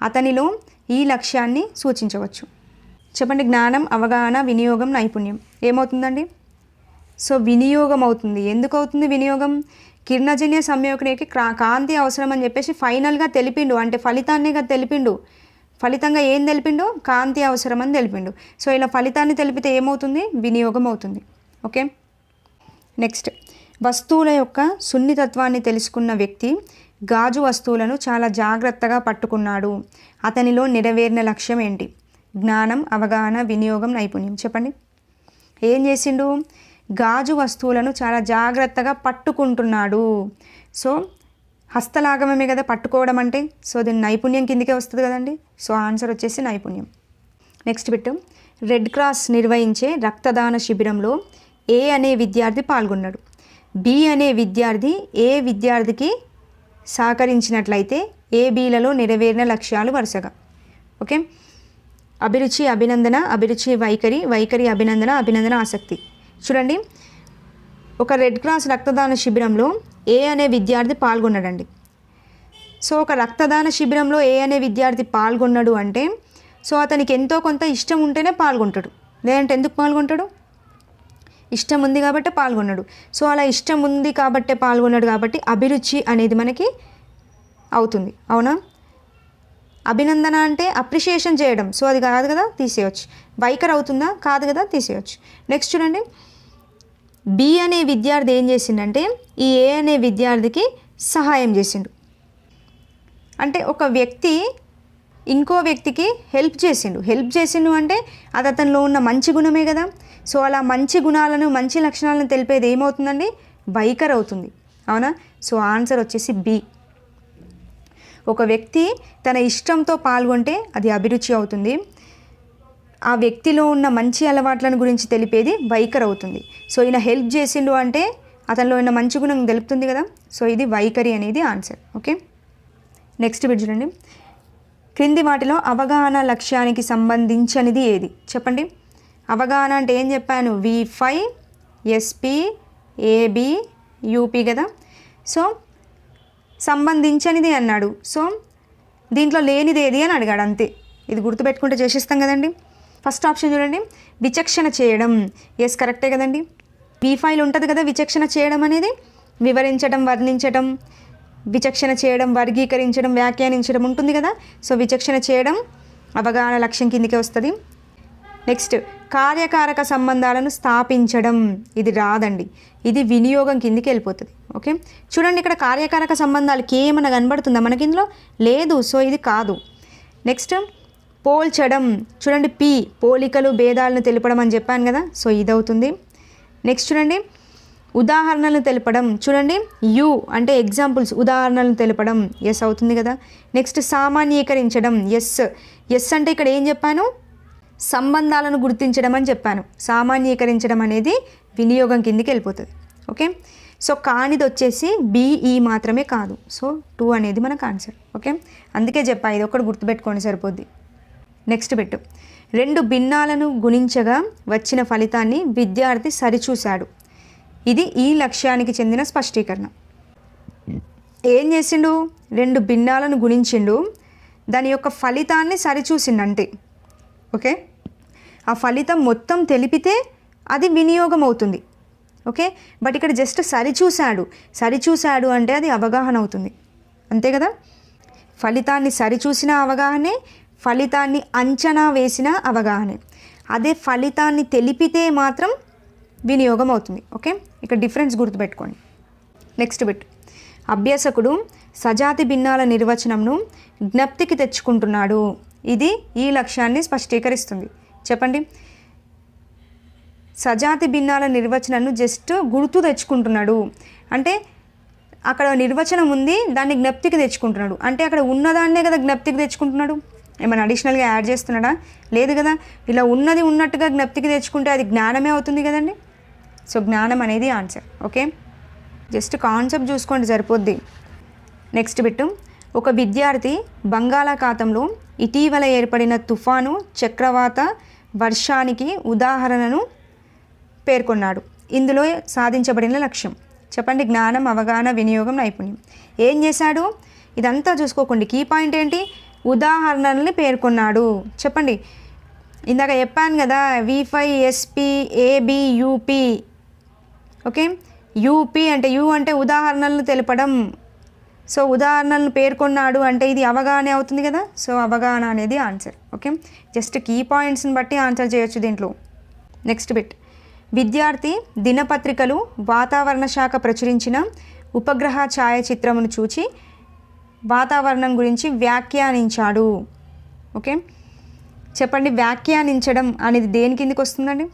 అతనిలో ఈ లక్ష్యాన్ని సూచించవచ్చు. చెప్పండి, జ్ఞానం, అవగాహన, వినియోగం, నైపుణ్యం ఏమవుతుందండి? సో వినియోగం అవుతుంది. ఎందుకు అవుతుంది వినియోగం? కిరణజన్య సంయోగక్రియకి కాంతి అవసరం అని చెప్పేసి ఫైనల్గా తెలిపిండు, అంటే ఫలితాన్నిగా తెలిపిండు. ఫలితంగా ఏం తెలిపిండు? కాంతి అవసరం అని తెలిపిండు. సో ఇలా ఫలితాన్ని తెలిపితే ఏమవుతుంది? వినియోగం అవుతుంది. ఓకే, నెక్స్ట్, వస్తువుల యొక్క సున్నితత్వాన్ని తెలుసుకున్న వ్యక్తి గాజు వస్తువులను చాలా జాగ్రత్తగా పట్టుకున్నాడు. అతనిలో నెరవేరిన లక్ష్యం ఏంటి? జ్ఞానం, అవగాహన, వినియోగం, నైపుణ్యం. చెప్పండి, ఏం చేసిండు? గాజు వస్తువులను చాలా జాగ్రత్తగా పట్టుకుంటున్నాడు. సో హస్తలాగమే కదా పట్టుకోవడం అంటే. సో దీని నైపుణ్యం కిందకే వస్తుంది కదండి. సో ఆన్సర్ వచ్చేసి నైపుణ్యం. నెక్స్ట్ బిట్, రెడ్ క్రాస్ నిర్వహించే రక్తదాన శిబిరంలో ఏ అనే విద్యార్థి పాల్గొన్నాడు. బి అనే విద్యార్థి ఏ విద్యార్థికి సహకరించినట్లయితే ఏబీలలో నెరవేరిన లక్ష్యాలు వరుసగా. ఓకే, అభిరుచి, అభినందన, అభిరుచి, వైఖరి, వైఖరి, అభినందన, అభినందన, ఆసక్తి. చూడండి, ఒక రెడ్ క్రాస్ రక్తదాన శిబిరంలో ఏ అనే విద్యార్థి పాల్గొన్నాడండి. సో ఒక రక్తదాన శిబిరంలో ఏ అనే విద్యార్థి పాల్గొన్నాడు అంటే సో అతనికి ఎంతో కొంత ఇష్టం ఉంటేనే పాల్గొంటాడు. లేదంటే ఎందుకు పాల్గొంటాడు? ఇష్టం ఉంది కాబట్టి పాల్గొన్నాడు. సో అలా ఇష్టం ఉంది కాబట్టే పాల్గొన్నాడు కాబట్టి అభిరుచి అనేది మనకి అవుతుంది. అవునా? అభినందన అంటే అప్రిషియేషన్ చేయడం. సో అది కాదు కదా, తీసేయచ్చు. వైఖరి అవుతుందా? కాదు కదా, తీసేయచ్చు. నెక్స్ట్ చూడండి, బి అనే విద్యార్థి ఏం చేసిండంటే ఈ ఏ అనే విద్యార్థికి సహాయం చేసిండు. అంటే ఒక వ్యక్తి ఇంకో వ్యక్తికి హెల్ప్ చేసిండు అంటే అది అతనిలో ఉన్న మంచి గుణమే కదా. సో అలా మంచి గుణాలను, మంచి లక్షణాలను తెలిపేది ఏమవుతుందండి? వైఖరి అవుతుంది. అవునా? సో ఆన్సర్ వచ్చేసి బి. ఒక వ్యక్తి తన ఇష్టంతో పాల్గొంటే అది అభిరుచి అవుతుంది. ఆ వ్యక్తిలో ఉన్న మంచి అలవాట్లను గురించి తెలిపేది వైఖరి అవుతుంది. సో ఈయన హెల్ప్ చేసిండు అంటే అతనిలో ఉన్న మంచి గుణం తెలుపుతుంది కదా. సో ఇది వైఖరి అనేది ఆన్సర్. ఓకే, నెక్స్ట్ బిట్ చూడండి, క్రింది వాటిలో అవగాహన లక్ష్యానికి సంబంధించినది ఏది? చెప్పండి. అవగాహన అంటే ఏం చెప్పాను? V5 SP AB UP కదా. సో సంబంధించినది అన్నాడు. సో దీంట్లో లేనిది ఏది అని అడిగాడు, అంతే. ఇది గుర్తుపెట్టుకుంటే చేసేస్తాం కదండి. ఫస్ట్ ఆప్షన్ చూడండి, విచక్షణ చేయడం. ఎస్, కరెక్టే కదండి. V5 ఉంటుంది కదా విచక్షణ చేయడం అనేది. వివరించడం, వర్ణించడం, విచక్షణ చేయడం, వర్గీకరించడం, వ్యాఖ్యానించడం ఉంటుంది కదా. సో విచక్షణ చేయడం అవగాహన లక్ష్యం కిందికి వస్తుంది. నెక్స్ట్, కార్యకారక సంబంధాలను స్థాపించడం. ఇది రాదండి, ఇది వినియోగం కిందికి వెళ్ళిపోతుంది. ఓకే, చూడండి, ఇక్కడ కార్యకారక సంబంధాలకి ఏమైనా కనబడుతుందా మనకి? ఇందులో లేదు. సో ఇది కాదు. నెక్స్ట్, పోల్చడం. చూడండి, పి పోలికలు, భేదాలను తెలపడం అని చెప్పాను కదా. సో ఇది అవుతుంది. నెక్స్ట్ చూడండి, ఉదాహరణలను తెలపడం. చూడండి, యు అంటే ఎగ్జాంపుల్స్, ఉదాహరణలను తెలపడం. ఎస్ అవుతుంది కదా. నెక్స్ట్, సామాన్యీకరించడం. ఎస్ అంటే ఇక్కడ ఏం చెప్పాను? సంబంధాలను గుర్తించడం అని చెప్పాను. సామాన్యీకరించడం అనేది వినియోగం కిందికి వెళ్ళిపోతుంది. ఓకే, సో కానిది వచ్చేసి బిఈ మాత్రమే కాదు. సో 2 అనేది మనకు ఆన్సర్. ఓకే, అందుకే చెప్పా, ఇది ఒకటి గుర్తుపెట్టుకోండి సరిపోద్ది. నెక్స్ట్ పెట్టు, 2 భిన్నాలను గుణించగా వచ్చిన ఫలితాన్ని విద్యార్థి సరిచూశాడు. ఇది ఈ లక్ష్యానికి చెందిన స్పష్టీకరణ. ఏం చేసిండు? 2 భిన్నాలను గుణించిండు, దాని యొక్క ఫలితాన్ని సరిచూసిండు అంతే. ఓకే, ఆ ఫలితం మొత్తం తెలిపితే అది వినియోగం అవుతుంది. ఓకే, బట్ ఇక్కడ జస్ట్ సరిచూశాడు అంటే అది అవగాహన అవుతుంది. అంతే కదా. ఫలితాన్ని సరిచూసిన అవగాహనే, ఫలితాన్ని అంచనా వేసిన అవగాహనే. అదే ఫలితాన్ని తెలిపితే మాత్రం వినియోగం అవుతుంది. ఓకే, ఇక్కడ డిఫరెన్స్ గుర్తుపెట్టుకోండి. నెక్స్ట్ బిట్, అభ్యాసకుడు సజాతి భిన్నాల నిర్వచనంను జ్ఞప్తికి తెచ్చుకుంటున్నాడు. ఇది ఈ లక్ష్యాన్ని స్పష్టీకరిస్తుంది. చెప్పండి. సజాతి భిన్నాల నిర్వచనాన్ని జస్ట్ గుర్తు తెచ్చుకుంటున్నాడు అంటే అక్కడ నిర్వచనం ఉంది, దాన్ని జ్ఞప్తికి తెచ్చుకుంటున్నాడు అంటే అక్కడ ఉన్నదాన్నే కదా జ్ఞప్తికి తెచ్చుకుంటున్నాడు. ఏమైనా అడిషనల్గా యాడ్ చేస్తున్నాడా? లేదు కదా. ఇలా ఉన్నది ఉన్నట్టుగా జ్ఞప్తికి తెచ్చుకుంటే అది జ్ఞానమే అవుతుంది కదండి. సో జ్ఞానం అనేది ఆన్సర్. ఓకే, జస్ట్ కాన్సెప్ట్ చూసుకోండి సరిపోద్ది. నెక్స్ట్ బిట్టు, ఒక విద్యార్థి బంగాళాఖాతంలో ఇటీవల ఏర్పడిన తుఫాను, చక్రవాత, వర్షానికి ఉదాహరణను పేర్కొన్నాడు. ఇందులో సాధించబడిన లక్ష్యం చెప్పండి. జ్ఞానం, అవగాహన, వినియోగం, నైపుణ్యం. ఏం చేశాడు? ఇదంతా చూసుకోకండి. కీ పాయింట్ ఏంటి? ఉదాహరణల్ని పేర్కొన్నాడు. చెప్పండి. ఇందాక చెప్పాను కదా V5SP ABUP. ఓకే, యూపీ అంటే యు అంటే ఉదాహరణలను తెలపడం. సో ఉదాహరణలను పేర్కొన్నాడు అంటే ఇది అవగాహన అవుతుంది కదా. సో అవగాహన అనేది ఆన్సర్. ఓకే, జస్ట్ కీ పాయింట్స్ని బట్టి ఆన్సర్ చేయొచ్చు దీంట్లో. Next bit. విద్యార్థి దినపత్రికలు వాతావరణ శాఖ ప్రచురించిన ఉపగ్రహ ఛాయాచిత్రమును చూచి వాతావరణం గురించి వ్యాఖ్యానించాడు. ఓకే, చెప్పండి. వ్యాఖ్యానించడం అనేది దేని కిందికి వస్తుందండి?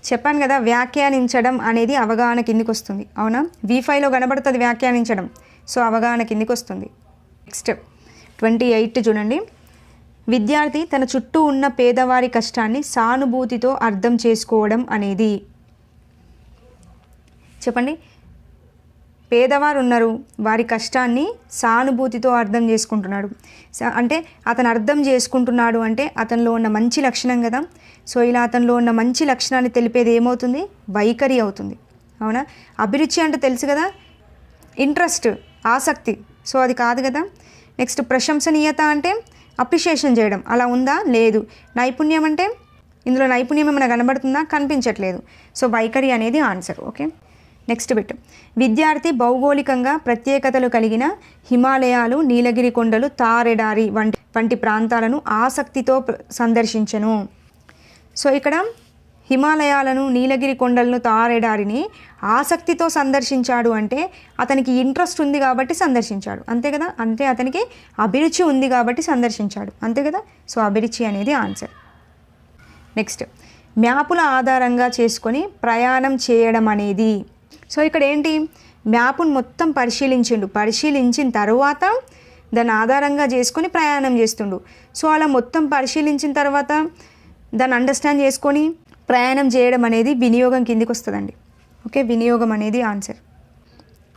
చెప్పాను కదా వ్యాఖ్యానించడం అనేది అవగాహన కిందికి వస్తుంది. అవునా? V5లో కనబడుతుంది వ్యాఖ్యానించడం. సో అవగాహన కిందికి వస్తుంది. నెక్స్ట్ 28 చూడండి. విద్యార్థి తన చుట్టూ ఉన్న పేదవారి కష్టాన్ని సానుభూతితో అర్థం చేసుకోవడం అనేది. చెప్పండి. పేదవారు ఉన్నారు, వారి కష్టాన్ని సానుభూతితో అర్థం చేసుకుంటున్నాడు. అంటే అతను అర్థం చేసుకుంటున్నాడు అంటే అతనిలో ఉన్న మంచి లక్షణం కదా. సో ఇలా అతనిలో ఉన్న మంచి లక్షణాన్ని తెలిపేది ఏమవుతుంది? వైఖరి అవుతుంది. అవునా? అభిరుచి అంటే తెలుసు కదా, ఇంట్రెస్ట్, ఆసక్తి. సో అది కాదు కదా. నెక్స్ట్ ప్రశంసనీయత అంటే అప్రిషియేషన్ చేయడం. అలా ఉందా? లేదు. నైపుణ్యం అంటే ఇందులో నైపుణ్యం ఏమైనా కనబడుతుందా? కనిపించట్లేదు. సో వైఖరి అనేది ఆన్సర్. Okay, next bit. విద్యార్థి భౌగోళికంగా ప్రత్యేకతలు కలిగిన హిమాలయాలు, నీలగిరి కొండలు, తారెడారి వంటి ప్రాంతాలను ఆసక్తితో సందర్శించను. సో ఇక్కడ హిమాలయాలను, నీలగిరి కొండలను, తారెడారిని ఆసక్తితో సందర్శించాడు అంటే అతనికి ఇంట్రెస్ట్ ఉంది కాబట్టి సందర్శించాడు. అంతే కదా. అంటే అతనికి అభిరుచి ఉంది కాబట్టి సందర్శించాడు. అంతే కదా. సో అభిరుచి అనేది ఆన్సర్. నెక్స్ట్, మ్యాపుల ఆధారంగా చేసుకొని ప్రయాణం చేయడం అనేది. సో ఇక్కడ ఏంటి? మ్యాప్ను మొత్తం పరిశీలించిన తర్వాత దాన్ని ఆధారంగా చేసుకొని ప్రయాణం చేస్తుండు. సో అలా మొత్తం పరిశీలించిన తర్వాత దాన్ని అండర్స్టాండ్ చేసుకొని ప్రయాణం చేయడం అనేది వినియోగం కిందికి వస్తుందండి. ఓకే, వినియోగం అనేది ఆన్సర్.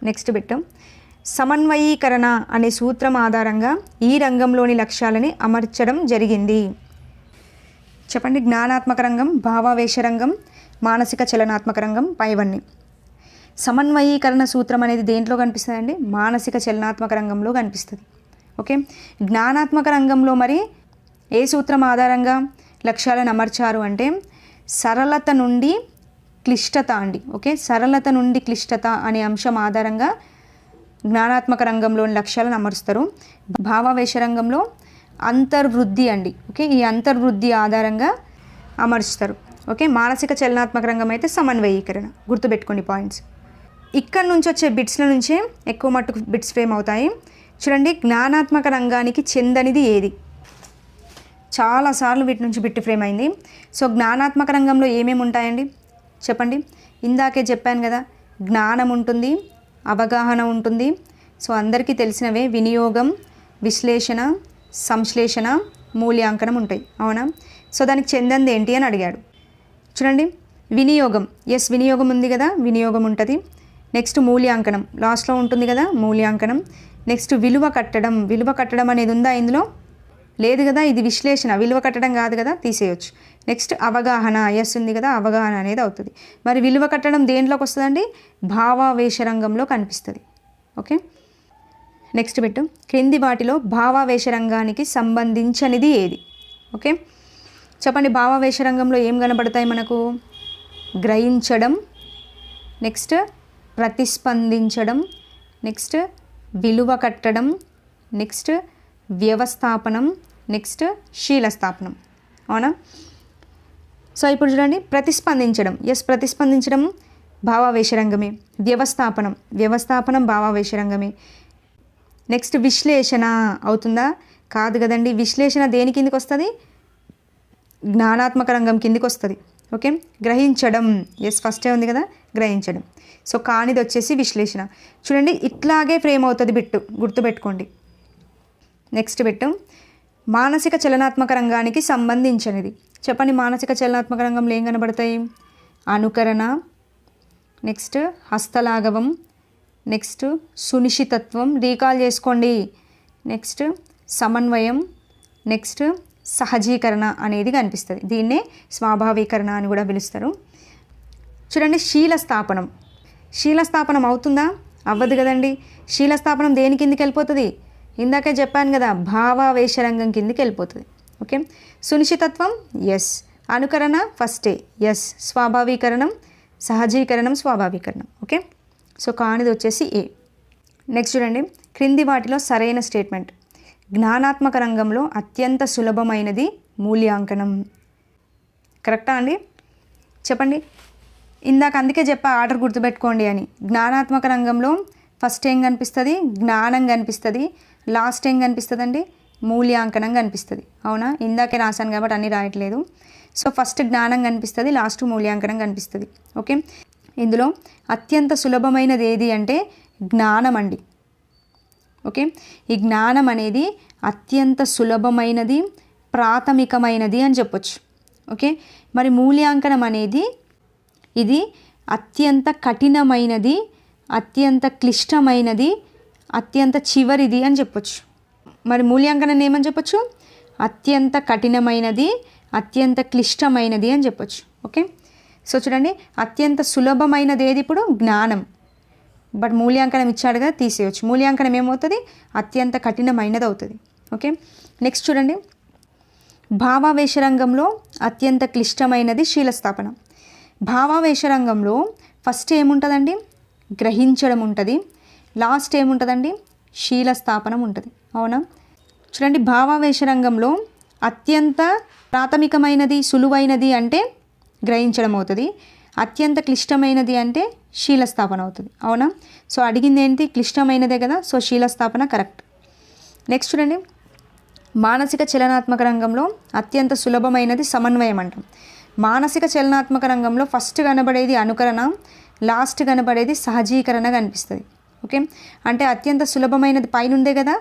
Next bit. సమన్వయీకరణ అనే సూత్రం ఆధారంగా ఈ రంగంలోని లక్ష్యాలని అమర్చడం జరిగింది. చెప్పండి. జ్ఞానాత్మక రంగం, భావావేశ రంగం, మానసిక చలనాత్మక రంగం, పైవన్నీ. సమన్వయీకరణ సూత్రం అనేది దేంట్లో కనిపిస్తుందండి? మానసిక చలనాత్మక రంగంలో కనిపిస్తుంది. ఓకే, జ్ఞానాత్మక రంగంలో మరి ఏ సూత్రం ఆధారంగా లక్ష్యాలను అమర్చారు అంటే సరళత నుండి క్లిష్టత అండి. ఓకే, సరళత నుండి క్లిష్టత అనే అంశం ఆధారంగా జ్ఞానాత్మక రంగంలోని లక్ష్యాలను అమరుస్తారు. భావావేశ రంగంలో అంతర్వృద్ధి అండి. ఓకే, ఈ అంతర్వృద్ధి ఆధారంగా అమర్చుతారు. ఓకే, మానసిక చలనాత్మక రంగం అయితే సమన్వయీకరణ. గుర్తుపెట్టుకోండి పాయింట్స్. ఇక్కడ నుంచి వచ్చే బిట్స్ల నుంచే ఎక్కువ మట్టుకు బిట్స్ ఫ్రేమ్ అవుతాయి. చూడండి, జ్ఞానాత్మక రంగానికి చెందనిది ఏది? చాలాసార్లు వీటి నుంచి బిట్ ఫ్రేమ్ అయింది. సో జ్ఞానాత్మక రంగంలో ఏమేమి ఉంటాయండి చెప్పండి. ఇందాకే చెప్పాను కదా, జ్ఞానం ఉంటుంది, అవగాహన ఉంటుంది. సో అందరికీ తెలిసినవే వినియోగం, విశ్లేషణ, సంశ్లేషణ, మూల్యాంకనం ఉంటాయి. అవునా? సో దానికి చెందంది ఏంటి అని అడిగాడు. చూడండి, వినియోగం. ఎస్, వినియోగం ఉంది కదా, వినియోగం ఉంటుంది. నెక్స్ట్ మూల్యాంకనం లాస్ట్లో ఉంటుంది కదా, మూల్యాంకనం. నెక్స్ట్ విలువ కట్టడం. విలువ కట్టడం అనేది ఉందా ఇందులో? లేదు కదా, ఇది విశ్లేషణ. విలువ కట్టడం కాదు కదా, తీసేయచ్చు. నెక్స్ట్ అవగాహన. ఎస్ ఉంది కదా, అవగాహన అనేది అవుతుంది. మరి విలువ కట్టడం దేంట్లోకి వస్తుందండి? భావావేశ రంగంలో కనిపిస్తుంది. Okay, next bit. క్రింది వాటిలో భావావేశ రంగానికి సంబంధించనిది ఏది? ఓకే, చెప్పండి. భావావేశ రంగంలో ఏం కనబడతాయి మనకు? గ్రహించడం, నెక్స్ట్ ప్రతిస్పందించడం, నెక్స్ట్ విలువ కట్టడం, నెక్స్ట్ వ్యవస్థాపనం, నెక్స్ట్ శీలస్థాపనం. అవునా? సో ఇప్పుడు చూడండి, ప్రతిస్పందించడం. ఎస్, ప్రతిస్పందించడం భావావేశ రంగమే. వ్యవస్థాపనం భావావేశ రంగమే. నెక్స్ట్ విశ్లేషణ అవుతుందా? కాదు కదండి. విశ్లేషణ దేని కిందికి వస్తుంది? జ్ఞానాత్మక రంగం కిందికి వస్తుంది. ఓకే, గ్రహించడం. ఎస్, ఫస్టే ఉంది కదా, గ్రహించడం. సో కానిది వచ్చేసి విశ్లేషణ. చూడండి, ఇట్లాగే ఫ్రేమ్ అవుతుంది బిట్టు, గుర్తుపెట్టుకోండి. నెక్స్ట్ బిట్టు, మానసిక చలనాత్మక రంగానికి సంబంధించినది. చెప్పండి, మానసిక చలనాత్మక రంగంలో ఏం కనబడతాయి? అనుకరణ, నెక్స్ట్ హస్తలాఘవం, నెక్స్ట్ సునిశ్చితత్వం, రీకాల్ చేసుకోండి. నెక్స్ట్ సమన్వయం, నెక్స్ట్ సహజీకరణ అనేది కనిపిస్తుంది. దీన్నే స్వాభావీకరణ అని కూడా పిలుస్తారు. చూడండి, శీలస్థాపనం అవుతుందా? అవ్వదు కదండి. శీలస్థాపనం దేని కిందికి వెళ్ళిపోతుంది? ఇందాకే చెప్పాను కదా, భావావేశ రంగం కిందికి వెళ్ళిపోతుంది. ఓకే, సునిశ్చితత్వం ఎస్, అనుకరణ ఫస్ట్ ఏ ఎస్, స్వాభావీకరణం సహజీకరణం స్వాభావీకరణం. ఓకే, సో కానిది వచ్చేసి ఏ. నెక్స్ట్ చూడండి, క్రింది వాటిలో సరైన స్టేట్మెంట్. జ్ఞానాత్మక రంగంలో అత్యంత సులభమైనది మూల్యాంకనం. కరెక్టా అండి? చెప్పండి. ఇందాక అందుకే చెప్పా ఆర్డర్ గుర్తుపెట్టుకోండి అని. జ్ఞానాత్మక రంగంలో ఫస్ట్ ఏం కనిపిస్తుంది? జ్ఞానం కనిపిస్తుంది. లాస్ట్ ఏం కనిపిస్తుంది అండి? మూల్యాంకనం కనిపిస్తుంది. అవునా? ఇందాకే రాశాను కాబట్టి అన్నీ రాయట్లేదు. సో ఫస్ట్ జ్ఞానం కనిపిస్తుంది, లాస్ట్ మూల్యాంకనం కనిపిస్తుంది. ఓకే, ఇందులో అత్యంత సులభమైనది ఏది అంటే జ్ఞానం అండి. ఓకే, ఈ జ్ఞానం అనేది అత్యంత సులభమైనది, ప్రాథమికమైనది అని చెప్పొచ్చు. ఓకే, మరి మూల్యాంకనం అనేది ఇది అత్యంత కఠినమైనది, అత్యంత క్లిష్టమైనది, అత్యంత చివరిది అని చెప్పొచ్చు. మరి మూల్యాంకనం ఏమని చెప్పొచ్చు? అత్యంత కఠినమైనది, అత్యంత క్లిష్టమైనది అని చెప్పొచ్చు. ఓకే, సో చూడండి, అత్యంత సులభమైనది ఏది? ఇప్పుడు జ్ఞానం. బట్ మూల్యాంకనం ఇచ్చాడు కదా, తీసేయచ్చు. మూల్యాంకనం ఏమవుతుంది? అత్యంత కఠినమైనది అవుతుంది. ఓకే, నెక్స్ట్ చూడండి, భావావేశ రంగంలో అత్యంత క్లిష్టమైనది శీలస్థాపన. భావావేశ రంగంలో ఫస్ట్ ఏముంటుందండి? గ్రహించడం ఉంటుంది. లాస్ట్ ఏముంటుందండి? శీలస్థాపనం ఉంటుంది. అవునా? చూడండి, భావావేశ రంగంలో అత్యంత ప్రాథమికమైనది సులువైనది అంటే గ్రహించడం అవుతుంది. అత్యంత క్లిష్టమైనది అంటే శీలస్థాపన అవుతుంది. అవునా? సో అడిగింది ఏంటి? క్లిష్టమైనదే కదా, సో శీలస్థాపన కరెక్ట్. నెక్స్ట్ చూడండి, మానసిక చలనాత్మక రంగంలో అత్యంత సులభమైనది సమన్వయం అంటాం. మానసిక చలనాత్మక రంగంలో ఫస్ట్ కనబడేది అనుకరణ, లాస్ట్ కనబడేది సహజీకరణ కనిపిస్తుంది. ఓకే, అంటే అత్యంత సులభమైనది పైన ఉందే కదా,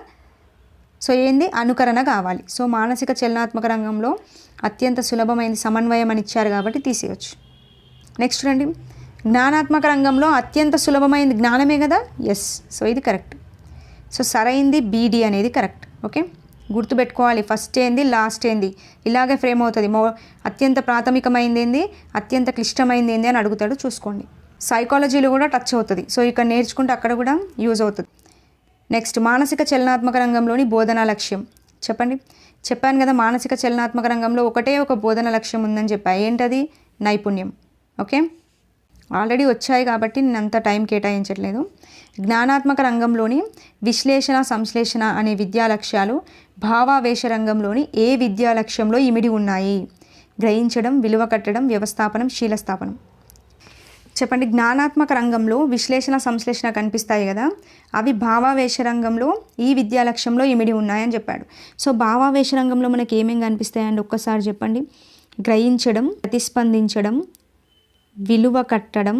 సో ఏంది? అనుకరణ కావాలి. సో మానసిక చలనాత్మక రంగంలో అత్యంత సులభమైనది సమన్వయం అని ఇచ్చారు కాబట్టి తీసేయచ్చు. నెక్స్ట్ చూడండి, జ్ఞానాత్మక రంగంలో అత్యంత సులభమైనది జ్ఞానమే కదా, ఎస్, సో ఇది కరెక్ట్. సో సరైంది బీడీ అనేది కరెక్ట్. ఓకే, గుర్తుపెట్టుకోవాలి, ఫస్ట్ ఏంది లాస్ట్ ఏంది ఇలాగే ఫ్రేమ్ అవుతుంది. అత్యంత ప్రాథమికమైంది ఏంది, అత్యంత క్లిష్టమైంది ఏంది అని అడుగుతాడు, చూసుకోండి. సైకాలజీలో కూడా టచ్ అవుతుంది, సో ఇక్కడ నేర్చుకుంటే అక్కడ కూడా యూజ్ అవుతుంది. నెక్స్ట్, మానసిక చలనాత్మక రంగంలోని బోధనా లక్ష్యం చెప్పండి. చెప్పాను కదా, మానసిక చలనాత్మక రంగంలో ఒకటే ఒక బోధన లక్ష్యం ఉందని చెప్పా. ఏంటది? నైపుణ్యం. ఓకే, ఆల్రెడీ వచ్చాయి కాబట్టి నేను అంత టైం కేటాయించట్లేదు. జ్ఞానాత్మక రంగంలోని విశ్లేషణ సంశ్లేషణ అనే విద్యా లక్ష్యాలు భావావేశ రంగంలోని ఏ విద్యా లక్ష్యంలో ఇమిడి ఉన్నాయి? గ్రహించడం, విలువ కట్టడం, వ్యవస్థాపనం, శీలస్థాపనం. చెప్పండి. జ్ఞానాత్మక రంగంలో విశ్లేషణ సంశ్లేషణ కనిపిస్తాయి కదా, అవి భావావేశ రంగంలో ఈ విద్యా లక్ష్యంలో ఇమిడి ఉన్నాయని చెప్పాడు. సో భావావేశ రంగంలో మనకి ఏమేమి కనిపిస్తాయండి ఒక్కసారి చెప్పండి. గ్రహించడం, ప్రతిస్పందించడం, విలువ కట్టడం,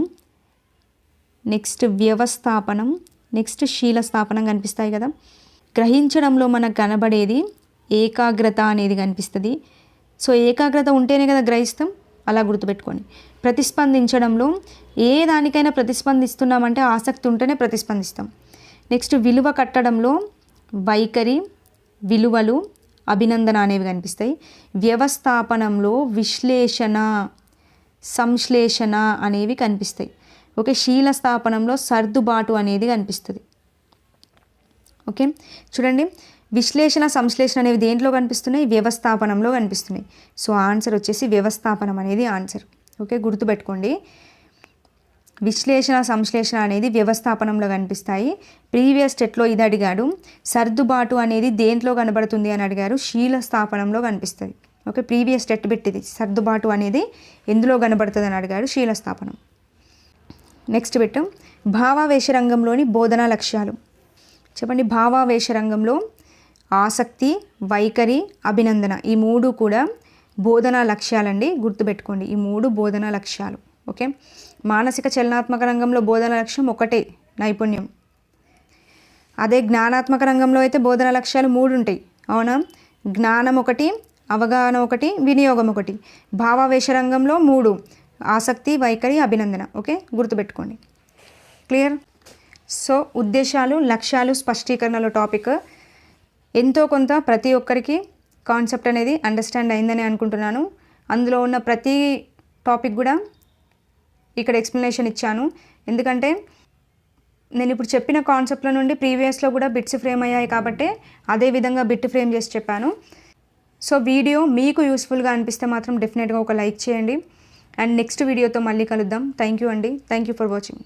నెక్స్ట్ వ్యవస్థాపనం, నెక్స్ట్ శీలస్థాపనం కనిపిస్తాయి కదా. గ్రహించడంలో మనకు కనబడేది ఏకాగ్రత అనేది కనిపిస్తుంది. సో ఏకాగ్రత ఉంటేనే కదా గ్రహిస్తాం, అలా గుర్తుపెట్టుకోండి. ప్రతిస్పందించడంలో ఏ దానికైనా ప్రతిస్పందిస్తున్నామంటే ఆసక్తి ఉంటేనే ప్రతిస్పందిస్తాం. నెక్స్ట్ విలువ కట్టడంలో వైఖరి, విలువలు, అభినందన అనేవి కనిపిస్తాయి. వ్యవస్థాపనంలో విశ్లేషణ, సంశ్లేషణ అనేవి కనిపిస్తాయి. ఓకే, శీలస్థాపనంలో సర్దుబాటు అనేది కనిపిస్తుంది. ఓకే, చూడండి, విశ్లేషణ సంశ్లేషణ అనేవి దేంట్లో కనిపిస్తున్నాయి? వ్యవస్థాపనంలో కనిపిస్తున్నాయి. సో ఆన్సర్ వచ్చేసి వ్యవస్థాపనం అనేది ఆన్సర్. ఓకే, గుర్తుపెట్టుకోండి, విశ్లేషణ సంశ్లేషణ అనేది వ్యవస్థాపనంలో కనిపిస్తాయి. ప్రీవియస్ స్టెట్లో ఇది అడిగాడు. సర్దుబాటు అనేది దేంట్లో కనబడుతుంది అని అడిగారు, శీలస్థాపనంలో కనిపిస్తుంది. ఓకే, ప్రీవియస్ స్టెట్ పెట్టింది సర్దుబాటు అనేది ఎందులో కనబడుతుంది అని అడిగాడు, శీలస్థాపనం. నెక్స్ట్ పెట్టు, భావావేశ రంగంలోని బోధనా లక్ష్యాలు చెప్పండి. భావావేశ రంగంలో ఆసక్తి, వైఖరి, అభినందన ఈ మూడు కూడా బోధనా లక్ష్యాలండి, గుర్తుపెట్టుకోండి. ఈ మూడు బోధనా లక్ష్యాలు. ఓకే, మానసిక చలనాత్మక రంగంలో బోధనా లక్ష్యం ఒకటే, నైపుణ్యం. అదే జ్ఞానాత్మక రంగంలో అయితే బోధనా లక్ష్యాలు మూడు ఉంటాయి. అవునా? జ్ఞానం ఒకటి, అవగాహన ఒకటి, వినియోగం ఒకటి. భావావేశ రంగంలో మూడు, ఆసక్తి, వైఖరి, అభినందన. ఓకే, గుర్తుపెట్టుకోండి. క్లియర్? సో ఉద్దేశాలు, లక్ష్యాలు, స్పష్టీకరణలో టాపిక్ ఎంతో కొంత ప్రతి ఒక్కరికి కాన్సెప్ట్ అనేది అండర్స్టాండ్ అయిందని అనుకుంటున్నాను. అందులో ఉన్న ప్రతి టాపిక్ కూడా ఇక్కడ ఎక్స్ప్లెనేషన్ ఇచ్చాను. ఎందుకంటే నేను ఇప్పుడు చెప్పిన కాన్సెప్ట్ల నుండి ప్రీవియస్లో కూడా బిట్స్ ఫ్రేమ్ అయ్యాయి కాబట్టి అదే విధంగా బిట్ ఫ్రేమ్ చేసి చెప్పాను. సో వీడియో మీకు యూస్ఫుల్గా అనిపిస్తే మాత్రం డెఫినెట్గా ఒక లైక్ చేయండి. అండ్ నెక్స్ట్ వీడియోతో మళ్ళీ కలుద్దాం. థ్యాంక్ యూ అండి. Thank you for watching.